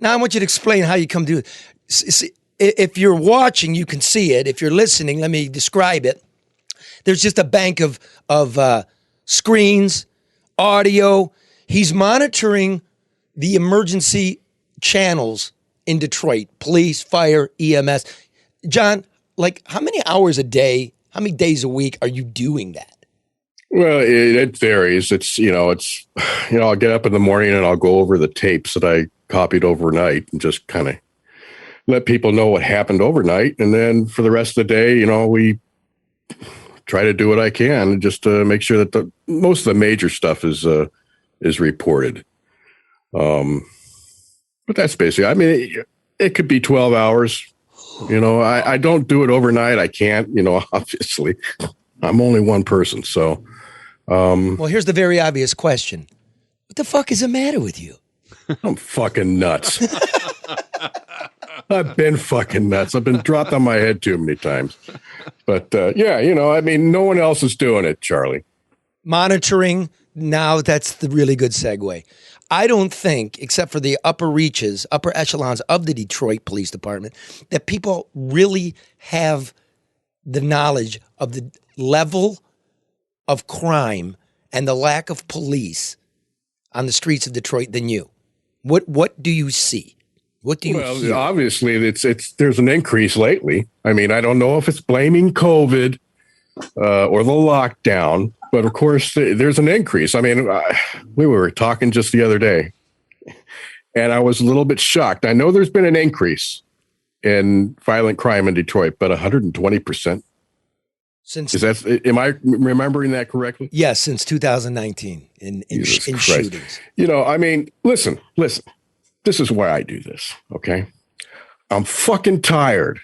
Now, I want you to explain how you come to it. See, if you're watching, you can see it. If you're listening, let me describe it. There's just a bank of screens, audio. He's monitoring the emergency channels in Detroit, police, fire, EMS. John, like, how many hours a day, how many days a week are you doing that? Well, it varies. I'll get up in the morning and I'll go over the tapes that I copied overnight and just kind of let people know what happened overnight. And then for the rest of the day, we try to do what I can just to make sure that most of the major stuff is reported. But that's basically, I mean, it could be 12 hours. I don't do it overnight. I can't, obviously. I'm only one person, so. Well, here's the very obvious question. What the fuck is the matter with you? I'm fucking nuts. I've been fucking nuts. I've been dropped on my head too many times. But, yeah, I mean, no one else is doing it, Charlie. Monitoring, now that's the really good segue. I don't think, except for the upper echelons of the Detroit Police Department, that people really have the knowledge of the level of crime and the lack of police on the streets of Detroit than you. What do you see? What do you hear? Obviously, there's an increase lately. I mean, I don't know if it's blaming COVID or the lockdown, but of course, there's an increase. I mean, we were talking just the other day, and I was a little bit shocked. I know there's been an increase in violent crime in Detroit, but 120%. Am I remembering that correctly? Yes, since 2019 in shootings. I mean, listen. This is why I do this, okay? I'm fucking tired.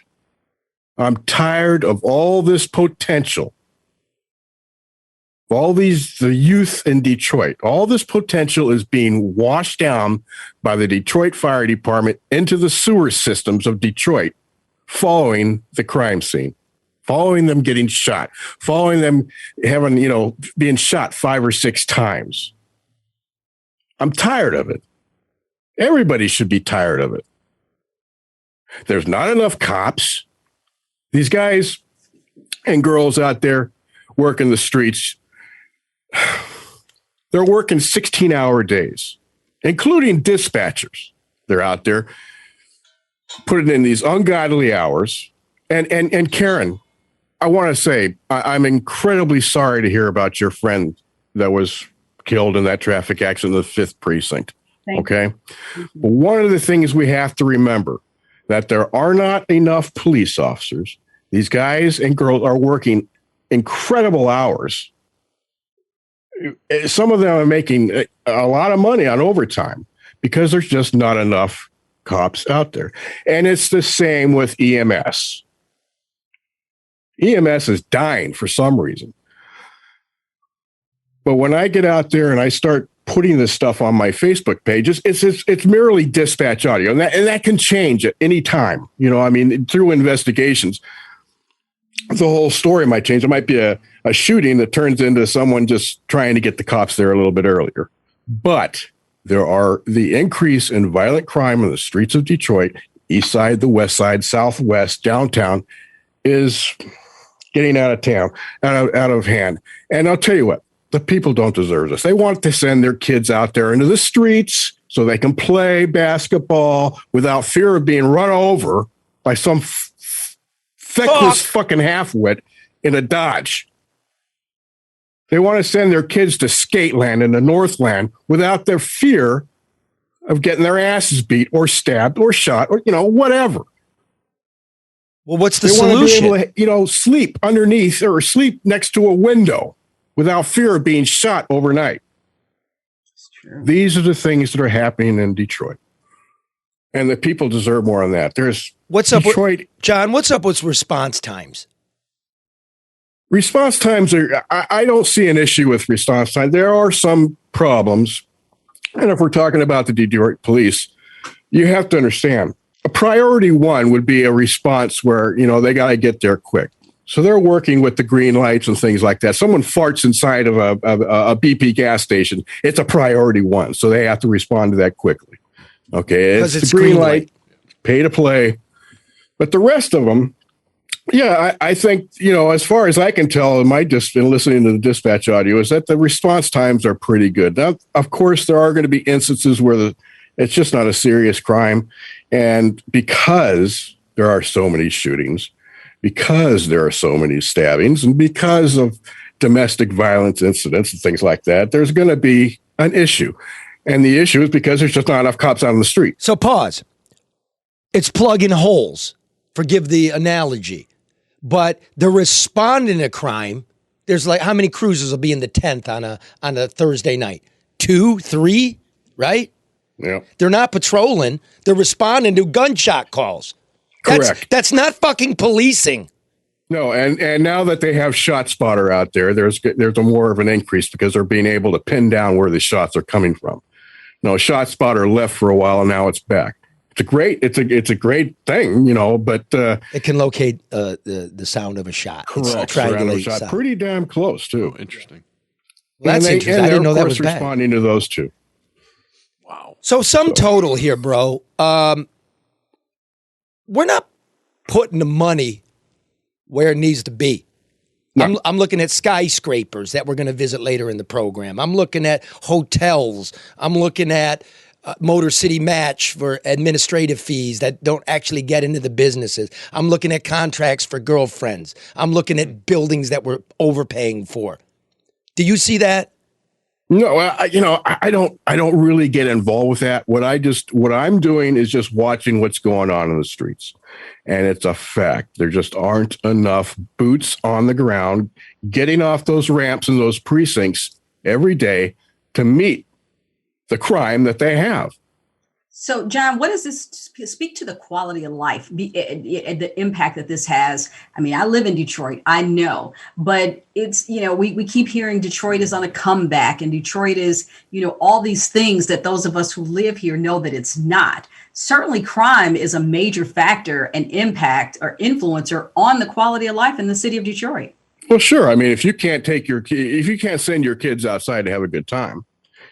I'm tired of all this potential. The youth in Detroit, all this potential is being washed down by the Detroit Fire Department into the sewer systems of Detroit following the crime scene, following them getting shot, following them having, being shot 5 or 6 times. I'm tired of it. Everybody should be tired of it. There's not enough cops. These guys and girls out there working the streets, they're working 16-hour days, including dispatchers. They're out there putting in these ungodly hours. And Karen, I want to say, I'm incredibly sorry to hear about your friend that was killed in that traffic accident in the 5th precinct. Okay. But one of the things we have to remember that there are not enough police officers. These guys and girls are working incredible hours. Some of them are making a lot of money on overtime because there's just not enough cops out there. And it's the same with EMS. EMS is dying for some reason. But when I get out there and I start putting this stuff on my Facebook pages, it's merely dispatch audio, and that can change at any time. Through investigations, the whole story might change. It might be a shooting that turns into someone just trying to get the cops there a little bit earlier. But the increase in violent crime on the streets of Detroit, east side, the west side, southwest, downtown, is getting out of hand. And I'll tell you what, The people don't deserve this. They want to send their kids out there into the streets so they can play basketball without fear of being run over by some feckless fucking halfwit in a Dodge. They want to send their kids to Skateland in the Northland without their fear of getting their asses beat or stabbed or shot or, whatever. Well, what's the they solution? Want to be able to, sleep underneath or sleep next to a window without fear of being shot overnight. These are the things that are happening in Detroit. And the people deserve more on that. What's up with, John, what's up with response times? Response times I don't see an issue with response time. There are some problems. And if we're talking about the Detroit police, you have to understand a priority one would be a response where, they got to get there quick. So they're working with the green lights and things like that. Someone farts inside of a BP gas station. It's a priority one. So they have to respond to that quickly. Okay. It's the green light, pay to play. But the rest of them, yeah, I think, as far as I can tell, in my been listening to the dispatch audio, is that the response times are pretty good. Now, of course, there are going to be instances where it's just not a serious crime. And because there are so many shootings, because there are so many stabbings, and because of domestic violence incidents and things like that, there's going to be an issue. And the issue is because there's just not enough cops out on the street. So pause. It's plugging holes. Forgive the analogy. But the responding to crime, there's like, how many cruisers will be in the 10th on a Thursday night? 2, 3, right? Yeah. They're not patrolling. They're responding to gunshot calls. Correct. That's not fucking policing. No, and now that they have ShotSpotter out there, there's a more of an increase because they're being able to pin down where the shots are coming from. No, ShotSpotter left for a while, and now it's back. It's a great thing, but it can locate the sound of a shot. Correct. Shot. Sound. Pretty damn close too. Interesting. Well, that's interesting. I didn't know that was bad. Responding to those two. Wow. So total here, bro. We're not putting the money where it needs to be. No. I'm looking at skyscrapers that we're going to visit later in the program. I'm looking at hotels. I'm looking at Motor City Match for administrative fees that don't actually get into the businesses. I'm looking at contracts for girlfriends. I'm looking at buildings that we're overpaying for. Do you see that? No, I don't really get involved with that. What I'm doing is just watching what's going on in the streets. And it's a fact. There just aren't enough boots on the ground getting off those ramps and those precincts every day to meet the crime that they have. So, John, what does this speak to the quality of life, the impact that this has? I mean, I live in Detroit, I know, but it's, we keep hearing Detroit is on a comeback and Detroit is, all these things that those of us who live here know that it's not. Certainly crime is a major factor and impact or influencer on the quality of life in the city of Detroit. Well, sure. I mean, if you can't send your kids outside to have a good time,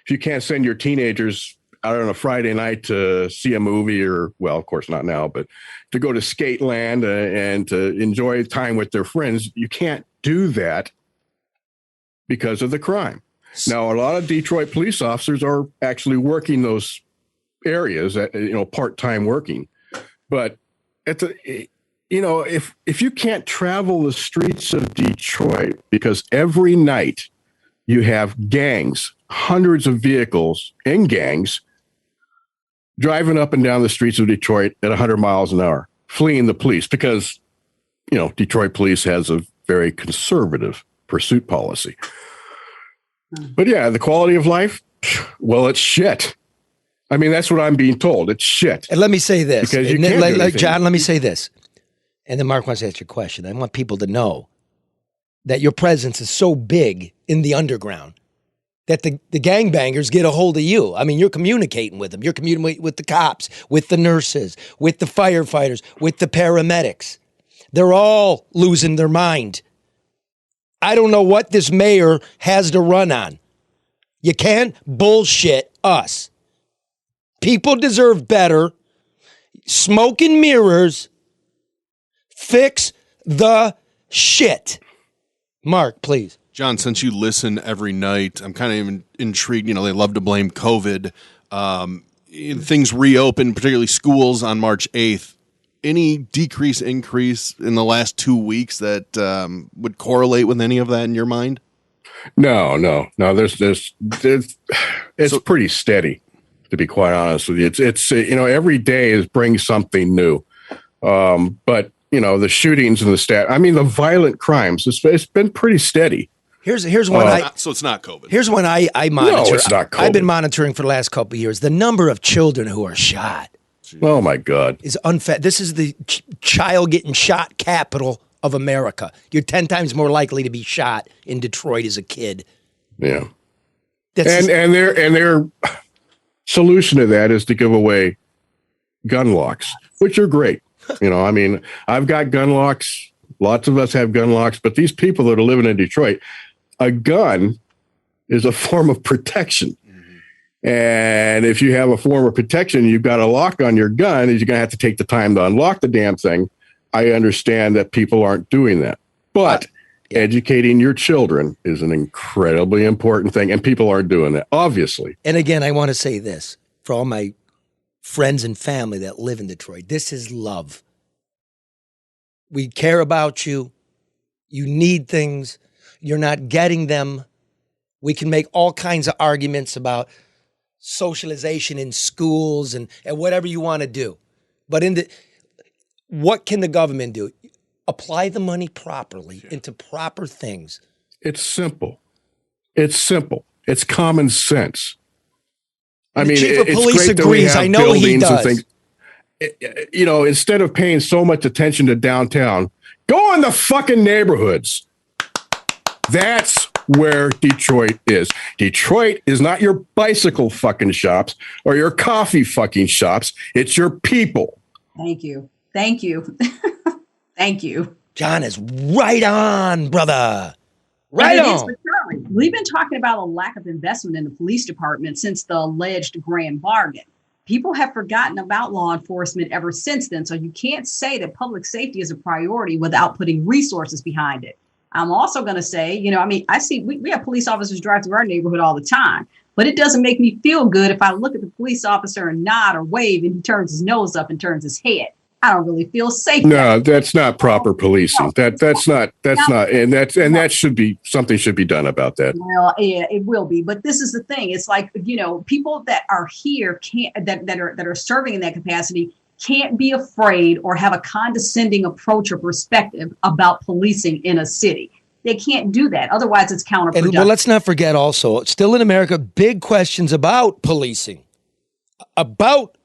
if you can't send your teenagers out on a Friday night to see a movie or, well, of course not now, but to go to Skateland and to enjoy time with their friends, you can't do that because of the crime. Now, a lot of Detroit police officers are actually working those areas, part-time working. But if you can't travel the streets of Detroit because every night you have gangs, hundreds of vehicles in gangs driving up and down the streets of Detroit at 100 miles an hour, fleeing the police because, Detroit police has a very conservative pursuit policy. But yeah, the quality of life, well, it's shit. I mean, that's what I'm being told. It's shit. And let me say this. Because you can't John, let me say this. And then Mark wants to ask your question. I want people to know that your presence is so big in the underground that the gangbangers get a hold of you. I mean, you're communicating with them. You're communicating with the cops, with the nurses, with the firefighters, with the paramedics. They're all losing their mind. I don't know what this mayor has to run on. You can't bullshit us. People deserve better. Smoke and mirrors. Fix the shit. Mark, please. John, since you listen every night, I'm kind of intrigued. You know, they love to blame COVID. Things reopened, particularly schools on March 8th. Any increase in the last 2 weeks that would correlate with any of that in your mind? No. There's it's pretty steady, to be quite honest with you. It's every day brings something new. But the shootings and the violent crimes, it's been pretty steady. Here's one so it's not COVID. Here's one I monitor. No, it's not COVID. I've been monitoring for the last couple of years. The number of children who are shot. Oh my God. Is unfair. This is the child getting shot capital of America. You're 10 times more likely to be shot in Detroit as a kid. Yeah. And their solution to that is to give away gun locks, which are great. I've got gun locks. Lots of us have gun locks, but these people that are living in Detroit, a gun is a form of protection. And if you have a form of protection, you've got a lock on your gun, you're going to have to take the time to unlock the damn thing. I understand that people aren't doing that, but educating your children is an incredibly important thing, and people aren't doing that, obviously. And again, I want to say this for all my friends and family that live in Detroit. This is love. We care about you. You need things. You're not getting them. We can make all kinds of arguments about socialization in schools and whatever you want to do. But what can the government do? Apply the money properly into proper things. It's simple. It's common sense. The chief of police agrees. I know he does. Instead of paying so much attention to downtown, go in the fucking neighborhoods. That's where Detroit is. Detroit is not your bicycle fucking shops or your coffee fucking shops. It's your people. Thank you. Thank you. John is right on, brother. Right on. We've been talking about a lack of investment in the police department since the alleged grand bargain. People have forgotten about law enforcement ever since then. So you can't say that public safety is a priority without putting resources behind it. I'm also going to say, I see we have police officers drive through our neighborhood all the time, but it doesn't make me feel good if I look at the police officer and nod or wave and he turns his nose up and turns his head. I don't really feel safe. No, that's not proper policing. That's not, and that should be, something should be done about that. Well, yeah, it will be. But this is the thing. It's like, people that are here that are serving in that capacity can't be afraid or have a condescending approach or perspective about policing in a city. They can't do that. Otherwise, it's counterproductive. And, let's not forget also, still in America, big questions about policing, about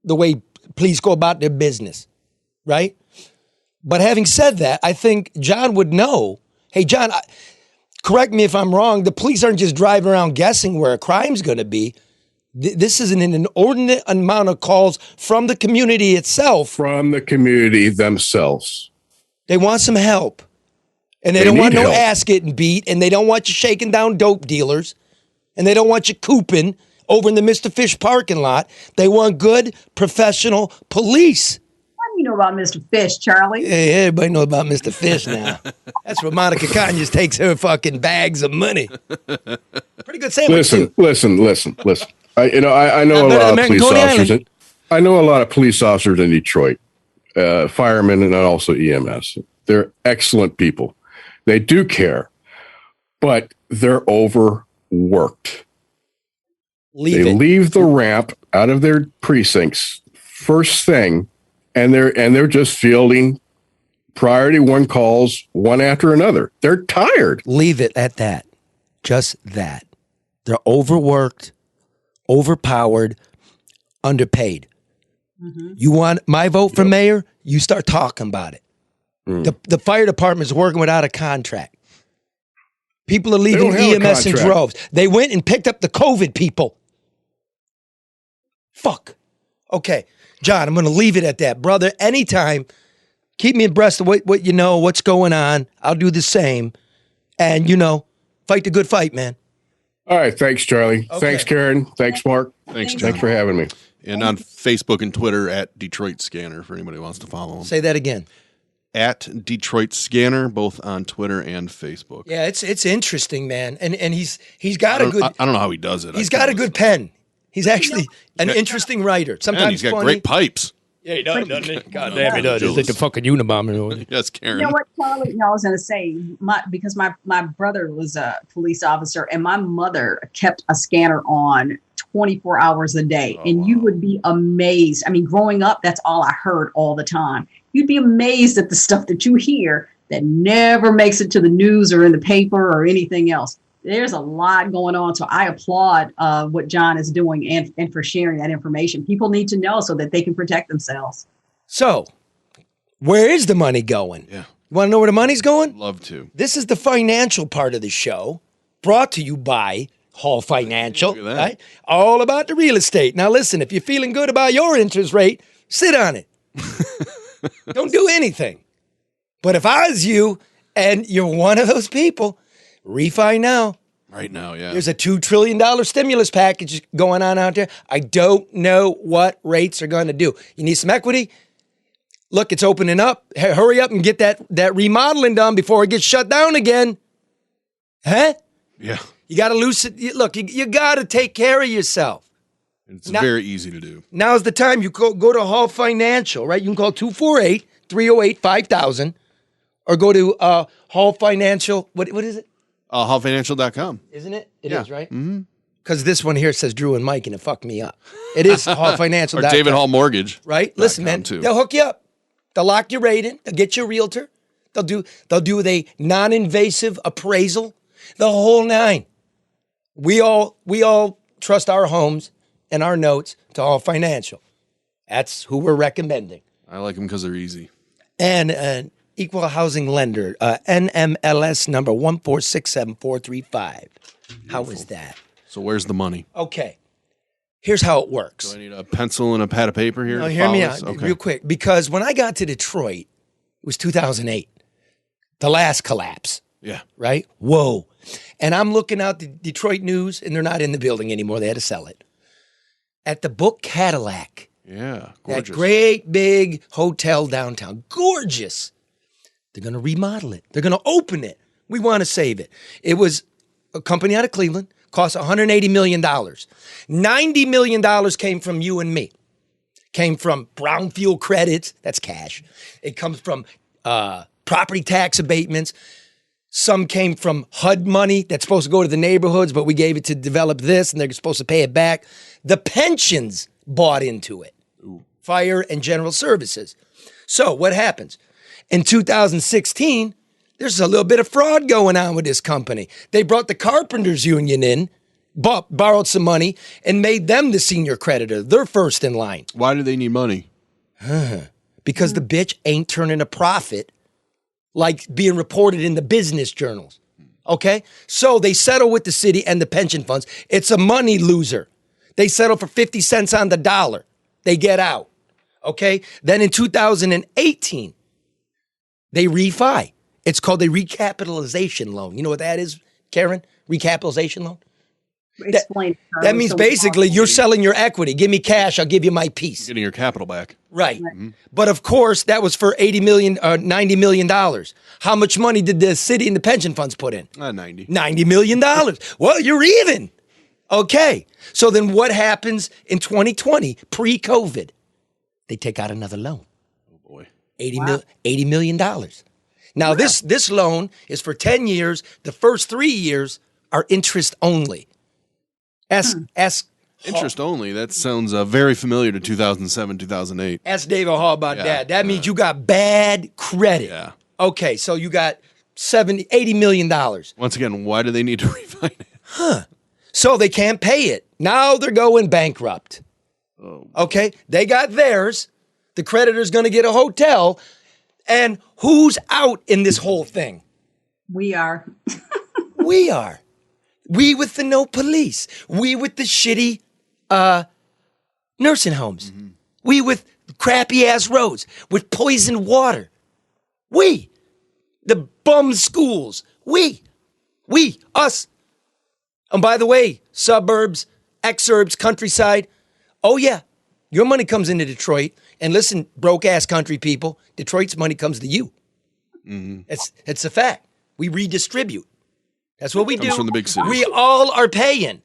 the way police go about their business, right? But having said that, I think John would know, hey, John, correct me if I'm wrong, the police aren't just driving around guessing where a crime's going to be. This is an inordinate amount of calls from the community itself. From the community themselves. They want some help. And they don't want no ass getting beat. And they don't want you shaking down dope dealers. And they don't want you cooping over in the Mr. Fish parking lot. They want good, professional police. What do you know about Mr. Fish, Charlie? Hey, everybody knows about Mr. Fish now. That's where Monica Cotton just takes her fucking bags of money. Pretty good sandwich. Listen. I know a lot of police officers. I know a lot of police officers in Detroit, firemen and also EMS. They're excellent people. They do care, but they're overworked. They leave the ramp out of their precincts first thing, and they're just fielding priority one calls one after another. They're tired. Leave it at that. Just that. They're overworked, overpowered, underpaid. Mm-hmm. You want my vote for mayor? You start talking about it. The fire department is working without a contract. People are leaving EMS in droves. They went and picked up the COVID people. Fuck. Okay, John, I'm going to leave it at that. Brother, anytime, keep me abreast of what you know, what's going on. I'll do the same. And, fight the good fight, man. All right. Thanks, Charlie. Okay. Thanks, Karen. Thanks, Mark. Thanks, John. Thanks for having me. And on Facebook and Twitter at Detroit Scanner for anybody who wants to follow them. Say that again. at Detroit Scanner, both on Twitter and Facebook. Yeah, it's interesting, man. And he's got a good. I don't know how he does it. He's got a good pen. He's actually an interesting writer. Sometimes he's got funny. great pipes. Yeah, he does, doesn't he? God damn, he does. He's like the fucking Unabomber. Yes, Karen. You know what, Charlie? No, I was going to say, because my brother was a police officer, and my mother kept a scanner on 24 hours a day. And you would be amazed. I mean, growing up, that's all I heard all the time. You'd be amazed at the stuff that you hear that never makes it to the news or in the paper or anything else. There's a lot going on. So I applaud what John is doing and for sharing that information. People need to know so that they can protect themselves. So, where is the money going? Yeah. You want to know where the money's going? Love to. This is the financial part of the show, brought to you by Hall Financial. Look at that. Right? All about the real estate. Now listen, if you're feeling good about your interest rate, sit on it. Don't do anything. But if I was you and you're one of those people, refi now. Right now, yeah. There's a $2 trillion stimulus package going on out there. I don't know what rates are going to do. You need some equity? Look, it's opening up. Hurry up and get that remodeling done before it gets shut down again. Huh? Yeah. You got to loosen. Look, you got to take care of yourself. It's very easy to do. Now's the time. You go to Hall Financial, right? You can call 248-308-5000 or go to Hall Financial. What is it? Hallfinancial.com. Isn't it? It is, right? Mm-hmm. Because this one here says Drew and Mike, and it fucked me up. It is hallfinancial.com. Or David Hall Mortgage. Right? Listen, man, they'll hook you up. They'll lock your rate in. They'll get you a realtor. They'll do a non-invasive appraisal. The whole nine. We all trust our homes and our notes to Hall Financial. That's who we're recommending. I like them because they're easy. And equal housing lender, NMLS number 1467435. How is that? So where's the money? Okay. Here's how it works. Do I need a pencil and a pad of paper here? No, hear me out real quick. Because when I got to Detroit, it was 2008. The last collapse. Yeah. Right? Whoa. And I'm looking out the Detroit news, and they're not in the building anymore. They had to sell it. At the Book Cadillac. Yeah, gorgeous. That great big hotel downtown. Gorgeous. They're going to remodel it. They're going to open it. We want to save it. It was a company out of Cleveland. Cost $180 million. $90 million came from you and me. Came from brownfield credits. That's cash. It comes from property tax abatements. Some came from HUD money that's supposed to go to the neighborhoods, but we gave it to develop this, and they're supposed to pay it back. The pensions bought into it. Ooh. Fire and general services. So what happens? In 2016, there's a little bit of fraud going on with this company. They brought the carpenters union in, borrowed some money, and made them the senior creditor. They're first in line. Why do they need money? Because the bitch ain't turning a profit like being reported in the business journals. Okay? So they settle with the city and the pension funds. It's a money loser. They settle for 50 cents on the dollar. They get out. Okay? Then in 2018, they refi. It's called a recapitalization loan. You know what that is, Karen? Recapitalization loan? Explain. That means basically you're selling your equity. Give me cash, I'll give you my piece. Getting your capital back. Right. Mm-hmm. But of course, that was for $90 million. How much money did the city and the pension funds put in? 90. $90 million. Well, you're even. Okay. So then what happens in 2020, pre-COVID? They take out another loan. Oh, boy. $80 million. Now, this loan is for 10 years. The first 3 years are interest only. Interest only. That sounds very familiar to 2007, 2008. Ask David Hall about that. That means you got bad credit. Yeah. Okay, so you got $80 million. Once again, why do they need to refinance? So they can't pay it. Now they're going bankrupt. Oh. Okay, they got theirs. The creditor's going to get a hotel. And who's out in this whole thing? We are. We are. We with the no police. We with the shitty nursing homes. Mm-hmm. We with crappy ass roads, with poisoned water. We. The bum schools. We, us. And by the way, suburbs, exurbs, countryside. Oh yeah, your money comes into Detroit. And listen, broke ass country people, Detroit's money comes to you. It's a fact. We redistribute. That's what we do. Comes from the big cities. We all are paying.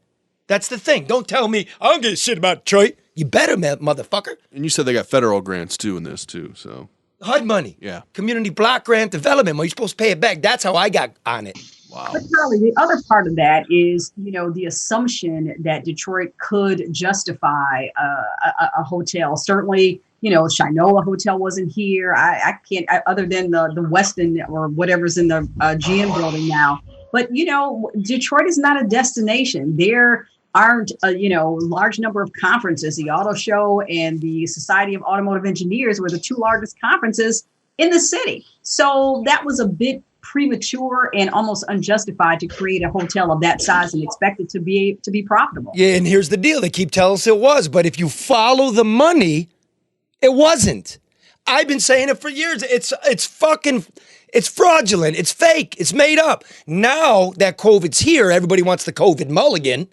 That's the thing. Don't tell me I don't give a shit about Detroit. You better, motherfucker. And you said they got federal grants too in this too. So HUD money. Yeah. Community block grant development. Well, you're supposed to pay it back. That's how I got on it. wow. But Charlie, the other part of that is, the assumption that Detroit could justify a hotel. Certainly, Shinola Hotel wasn't here. I can't, other than the Westin or whatever's in the GM building now. But, Detroit is not a destination. There aren't large number of conferences. The auto show and the Society of Automotive Engineers were the two largest conferences in the city. So that was a bit premature and almost unjustified to create a hotel of that size and expect it to be profitable. Yeah, and here's the deal. They keep telling us it was, but if you follow the money, it wasn't. I've been saying it for years. It's fraudulent. It's fake. It's made up. Now that COVID's here, everybody wants the COVID mulligan,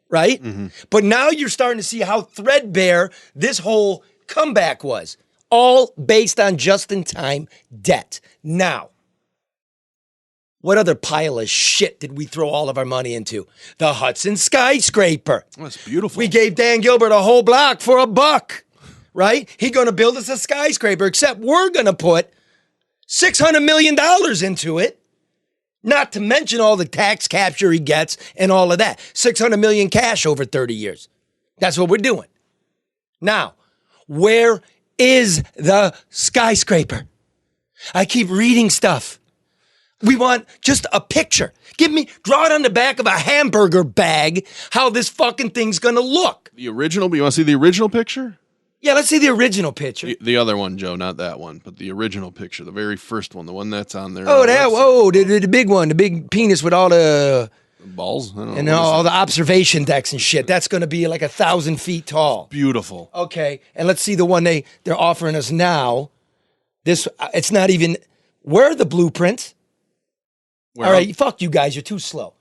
right? Mm-hmm. But now you're starting to see how threadbare this whole comeback was, all based on just-in-time debt. Now, what other pile of shit did we throw all of our money into? The Hudson skyscraper. Oh, that's beautiful. We gave Dan Gilbert a whole block for $1, right? He's going to build us a skyscraper, except we're going to put $600 million into it. Not to mention all the tax capture he gets and all of that. $600 million cash over 30 years. That's what we're doing. Now, where is the skyscraper? I keep reading stuff. We want just a picture. Draw it on the back of a hamburger bag how this fucking thing's gonna look. The original, you want to see the original picture? Yeah, let's see the original picture. The other one, Joe, not that one, but the original picture, the very first one, the one that's on there. The big one, the big penis with all the balls, and all the observation decks and shit. That's going to be like 1,000 feet tall. Beautiful. Okay, and let's see the one they're offering us now. It's not even. Where are the blueprints? All right, fuck you guys. You're too slow.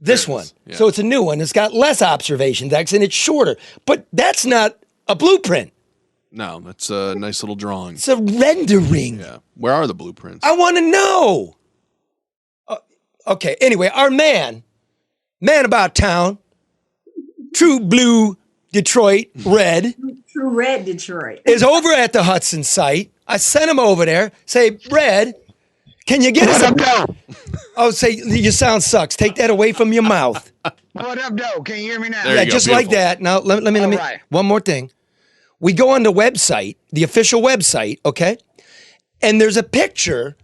This one. Yeah. So it's a new one. It's got less observation decks and it's shorter. But that's not a blueprint. No, that's a nice little drawing. It's a rendering. Yeah. Where are the blueprints? I want to know. Okay. Anyway, our man about town, true blue Detroit, red. True red Detroit. Is over at the Hudson site. I sent him over there. Say, Red, can you get us a... Oh, say, your sound sucks. Take that away from your mouth. What up, though? Can you hear me now? Yeah, just beautiful. Like that. Now, let me. Right. One more thing. We go on the website, the official website, okay? And there's a picture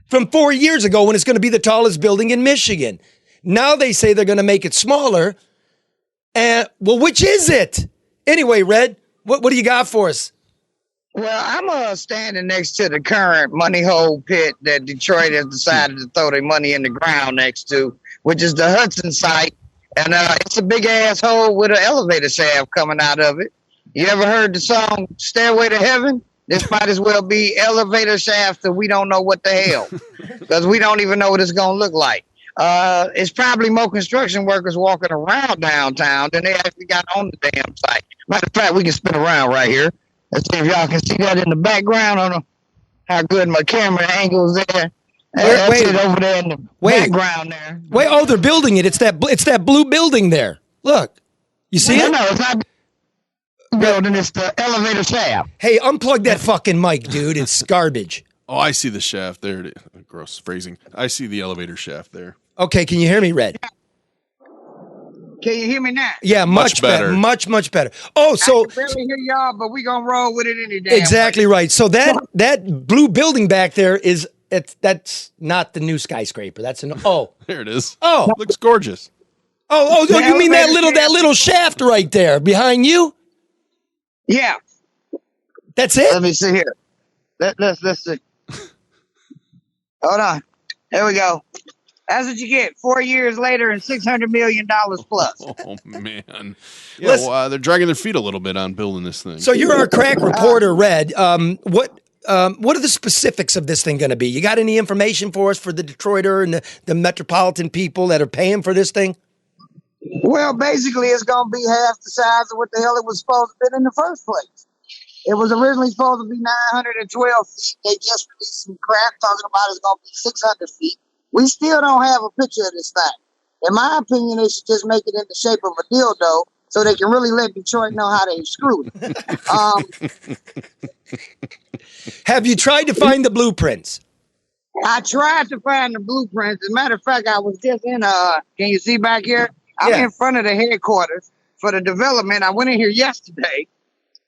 from 4 years ago when it's going to be the tallest building in Michigan. Now they say they're going to make it smaller. And, well, which is it? Anyway, Red, what do you got for us? Well, I'm standing next to the current money hole pit that Detroit has decided to throw their money in the ground next to, which is the Hudson site. And it's a big-ass hole with an elevator shaft coming out of it. You ever heard the song Stairway to Heaven? This might as well be elevator shaft that we don't know what the hell, because we don't even know what it's going to look like. It's probably more construction workers walking around downtown than they actually got on the damn site. Matter of fact, we can spin around right here. Let's see if y'all can see that in the background. I don't know how good my camera angle's there. That's it over there in the background there. Wait, oh, they're building it. It's that blue building there. Look. You see it? No, it's not building. It's the elevator shaft. Hey, unplug that fucking mic, dude. It's garbage. Oh, I see the shaft there. It is. Gross phrasing. I see the elevator shaft there. Okay, can you hear me, Red? Can you hear me now? Yeah, much better. Much better. Oh, so I can barely hear y'all, but we gonna roll with it any day. Exactly right. So that blue building back there that's not the new skyscraper. That's there it is. Oh, looks gorgeous. Oh, you mean that little shaft right there behind you? Yeah. That's it? Let me see here. Let's see. Hold on. There we go. That's what you get 4 years later and $600 million plus. Oh, man. Yeah, they're dragging their feet a little bit on building this thing. So you're our crack reporter, Red. What are the specifics of this thing going to be? You got any information for us for the Detroiter and the metropolitan people that are paying for this thing? Well, basically, it's going to be half the size of what the hell it was supposed to be in the first place. It was originally supposed to be 912 feet. They just released some crap talking about it's going to be 600 feet. We still don't have a picture of this thing. In my opinion, they should just make it in the shape of a dildo so they can really let Detroit know how they screwed it. Have you tried to find the blueprints? I tried to find the blueprints. As a matter of fact, I was just in, can you see back here? I'm in front of the headquarters for the development. I went in here yesterday.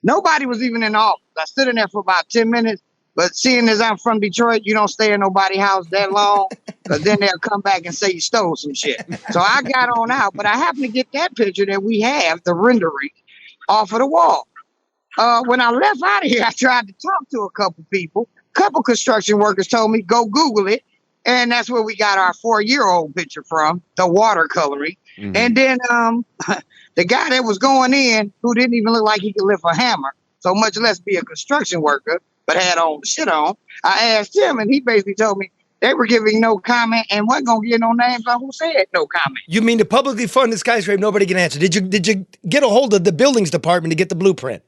Nobody was even in the office. I stood in there for about 10 minutes. But seeing as I'm from Detroit, you don't stay in nobody's house that long, because then they'll come back and say you stole some shit. So I got on out, but I happened to get that picture that we have, the rendering, off of the wall. When I left out of here, I tried to talk to a couple people. A couple construction workers told me, go Google it. And that's where we got our 4-year-old picture from, the watercoloring. Mm-hmm. And then the guy that was going in, who didn't even look like he could lift a hammer, so much less be a construction worker, but had on shit on, I asked him, and he basically told me they were giving no comment and wasn't going to get no names on who said no comment. You mean to publicly fund the skyscraper, nobody can answer. Did you get a hold of the buildings department to get the blueprint?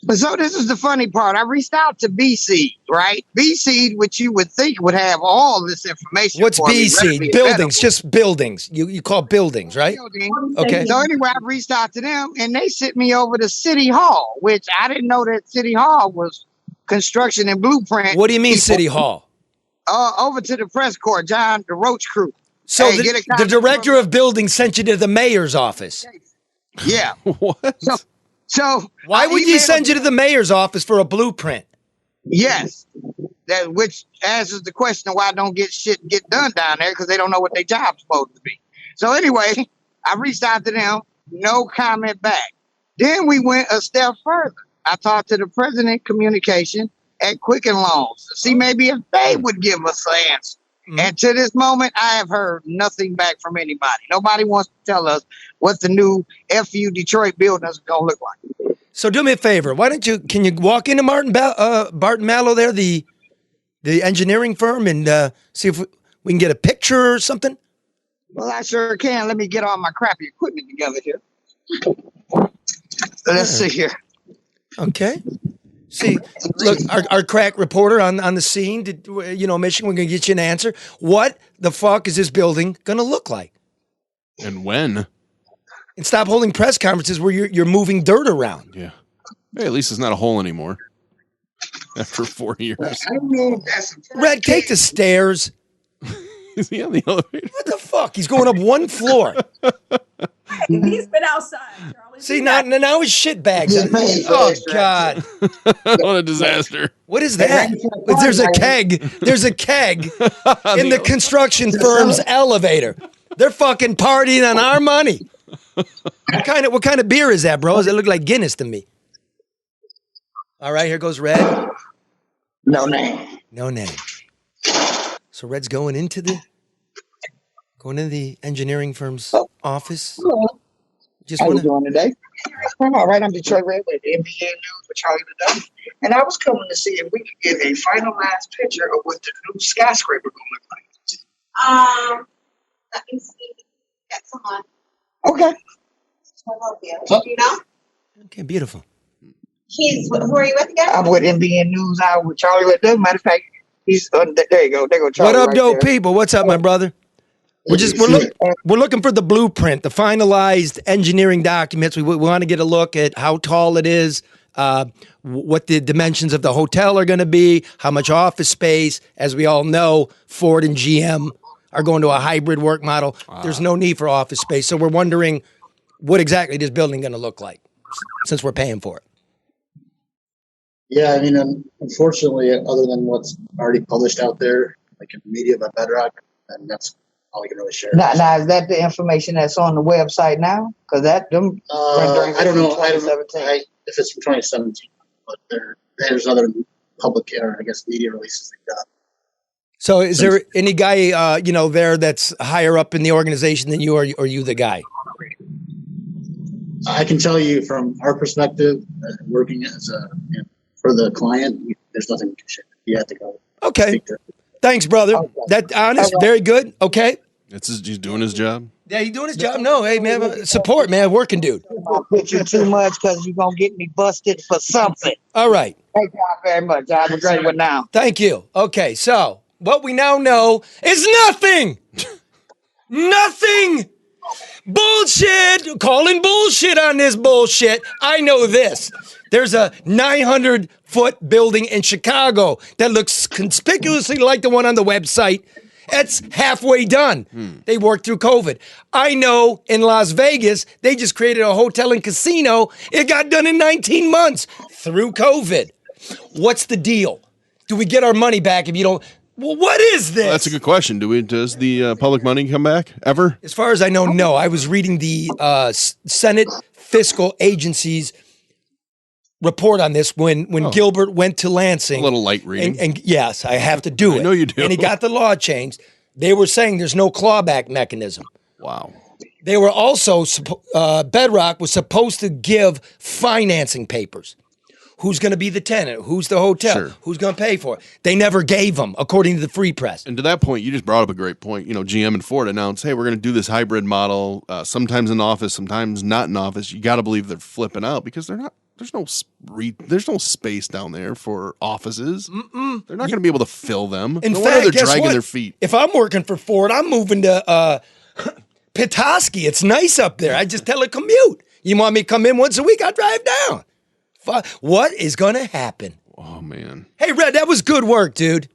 But so this is the funny part. I reached out to BC, right? BC, which you would think would have all this information. What's BC? Buildings, just buildings. You call buildings, right? Building. Okay. So anyway, I reached out to them, and they sent me over to City Hall, which I didn't know that City Hall was construction and blueprint. What do you mean City Hall? Over to the press corps, John, the Roach crew. So hey, the director of buildings sent you to the mayor's office? Yeah. What? So why would he send you to the mayor's office for a blueprint? Yes. That which answers the question of why don't get done down there, because they don't know what their job's supposed to be. So anyway, I reached out to them, no comment back. Then we went a step further. I talked to the president communication at Quicken Loans to see maybe if they would give us an answer. Mm-hmm. And to this moment, I have heard nothing back from anybody. Nobody wants to tell us what the new FU Detroit building is going to look like. So do me a favor. Can you walk into Barton Mallow there, the engineering firm, and see if we can get a picture or something? Well, I sure can. Let me get all my crappy equipment together here. Let's see here. Okay. See, look, our crack reporter on the scene, Michigan, we're going to get you an answer. What the fuck is this building going to look like? And when? And stop holding press conferences where you're moving dirt around. Yeah. Hey, at least it's not a hole anymore. After 4 years. I don't know if that's Red, take the stairs. Is he on the elevator? What the fuck? He's going up one floor. He's been outside, Charlie. See, now his shit bags. Oh, God. What a disaster. What is that? There's a keg. There's a keg in the construction firm's elevator. They're fucking partying on our money. What kind of beer is that, bro? Does it look like Guinness to me? All right, here goes Red. No name. No name. So Red's going into the engineering firm's office. Hello. How you doing today? I'm all right. I'm Detroit Red with NBA News with Charlie LeDuff. And I was coming to see if we could get a finalized picture of what the new skyscraper going to look like. Let me see. Get someone. Okay. You know? Okay, beautiful. Who are you with again? I'm with NBN News out with Charlie LeDuff. Matter of fact, he's there you go. There go Charlie. What up, right dope there. people? What's up, my brother? We're looking for the blueprint, the finalized engineering documents. We want to get a look at how tall it is, what the dimensions of the hotel are going to be, how much office space. As we all know, Ford and GM are going to a hybrid work model. Wow. There's no need for office space. So we're wondering what exactly this building going to look like since we're paying for it. Yeah, I mean, unfortunately, other than what's already published out there, like in the media by Bedrock, and that's all I can really share. Now, is that the information that's on the website now? Because I don't know. If it's from 2017, but there's other public, I guess, media releases like that. So, is there any guy there that's higher up in the organization than you, or are you the guy? I can tell you from our perspective, working as for the client, there's nothing we can share. You have to go. Okay. Thanks, brother. That honest, very good. Okay. He's doing his job. Yeah, he doing his job. No, hey man, support, man, working dude. I'll put you too much because you're gonna get me busted for something. All right. Thank y'all very much. Have a great one now. Thank you. Okay, so what we now know is nothing. Nothing. Bullshit. Calling bullshit on this bullshit. I know this. There's a 900-foot building in Chicago that looks conspicuously like the one on the website. It's halfway done. They worked through COVID. I know in Las Vegas, they just created a hotel and casino. It got done in 19 months through COVID. What's the deal? Do we get our money back if you don't? Well, what is this? Well, that's a good question. Does the public money come back ever? As far as I know, no. I was reading the Senate Fiscal Agency's report on this when Gilbert went to Lansing. A little light reading. And yes, I have to do it. I know you do. And he got the law changed. They were saying there's no clawback mechanism. Wow. They were also, Bedrock was supposed to give financing papers. Who's going to be the tenant? Who's the hotel? Sure. Who's going to pay for it? They never gave them, according to the Free Press. And to that point, you just brought up a great point. You know, GM and Ford announced, hey, we're going to do this hybrid model, sometimes in office, sometimes not in office. You got to believe they're flipping out because they're not. There's no space down there for offices. They're not going to be able to fill them. In no fact, wonder they're guess dragging what? their feet. If I'm working for Ford, I'm moving to Petoskey. It's nice up there. I just telecommute. You want me to come in once a week? I drive down. What is going to happen? Oh, man. Hey, Red, that was good work, dude.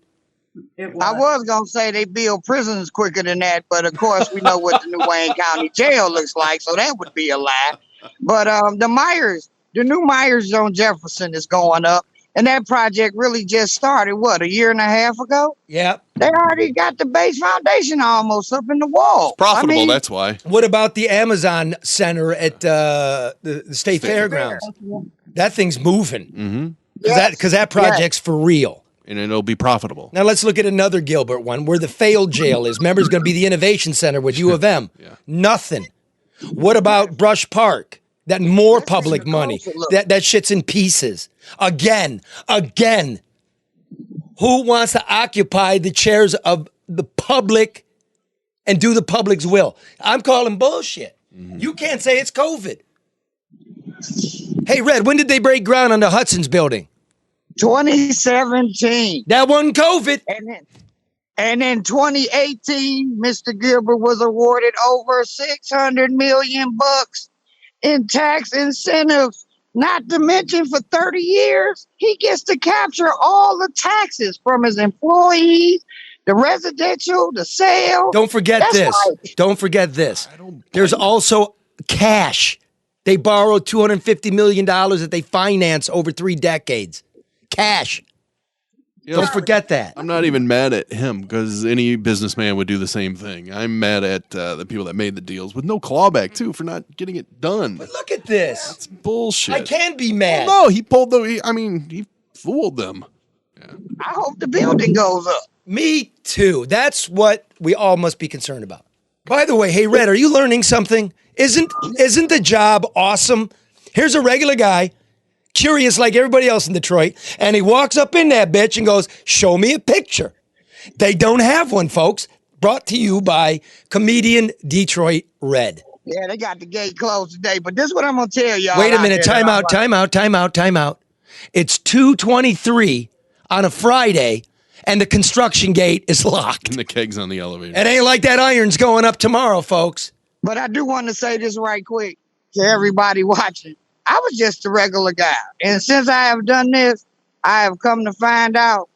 I was going to say they build prisons quicker than that, but of course we know what the New Wayne County Jail looks like, so that would be a lie. But the new Myers on Jefferson is going up, and that project really just started, a year and a half ago? Yeah. They already got the base foundation almost up in the wall. It's profitable, that's why. What about the Amazon Center at the State Fairgrounds? That thing's moving. Mm-hmm. Because that project's for real. And it'll be profitable. Now let's look at another Gilbert one where the failed jail is. Remember, it's going to be the Innovation Center with U of M. Yeah. Nothing. What about Brush Park? That more public money. That shit's in pieces. Again. Who wants to occupy the chairs of the public and do the public's will? I'm calling bullshit. Mm-hmm. You can't say it's COVID. Hey, Red, when did they break ground on the Hudson's building? 2017. That wasn't COVID. And in 2018, Mr. Gilbert was awarded over $600 million in tax incentives. Not to mention, for 30 years, he gets to capture all the taxes from his employees, the residential, the sale. Don't forget this. Right. Don't forget this. There's also cash. They borrowed $250 million that they financed over 3 decades. Cash. Don't forget that. I'm not even mad at him because any businessman would do the same thing. I'm mad at the people that made the deals with no clawback, too, for not getting it done. But look at this. That's bullshit. I can be mad. Well, no, he fooled them. Yeah. I hope the building goes up. Me too. That's what we all must be concerned about. By the way, hey, Red, are you learning something? Isn't the job awesome? Here's a regular guy, curious like everybody else in Detroit, and he walks up in that bitch and goes, show me a picture. They don't have one, folks. Brought to you by comedian Detroit Red. Yeah, they got the gate closed today, but this is what I'm going to tell y'all. Wait a minute, time out. It's 2:23 on a Friday, and the construction gate is locked. And the keg's on the elevator. It ain't like that iron's going up tomorrow, folks. But I do want to say this right quick to everybody watching. I was just a regular guy. And since I have done this, I have come to find out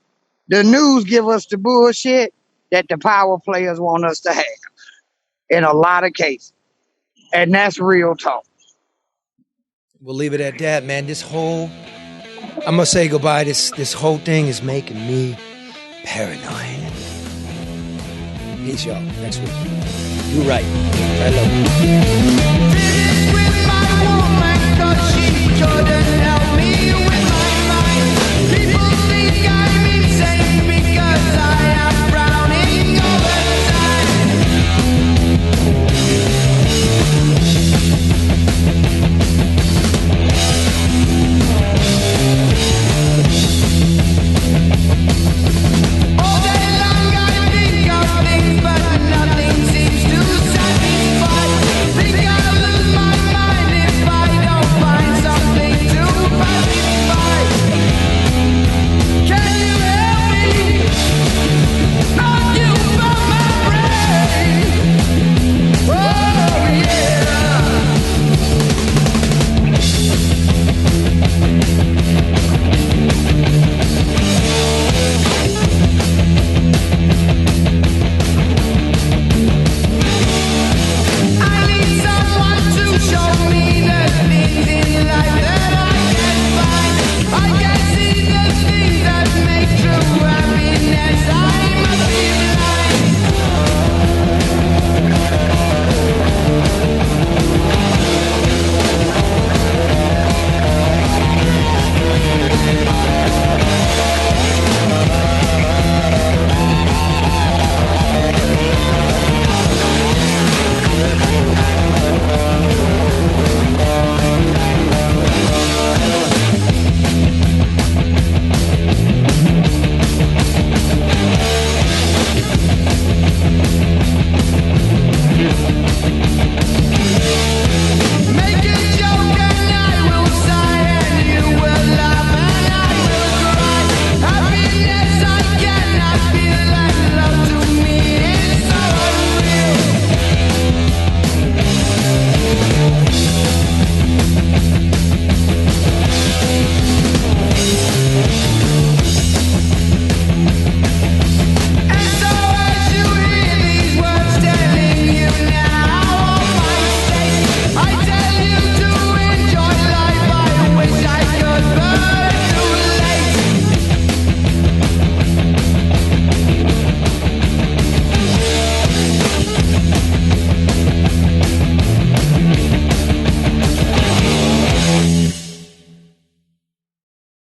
the news give us the bullshit that the power players want us to have in a lot of cases. And that's real talk. We'll leave it at that, man. I'm going to say goodbye. This whole thing is making me paranoid. Peace, y'all. Next week. You're right. I love you.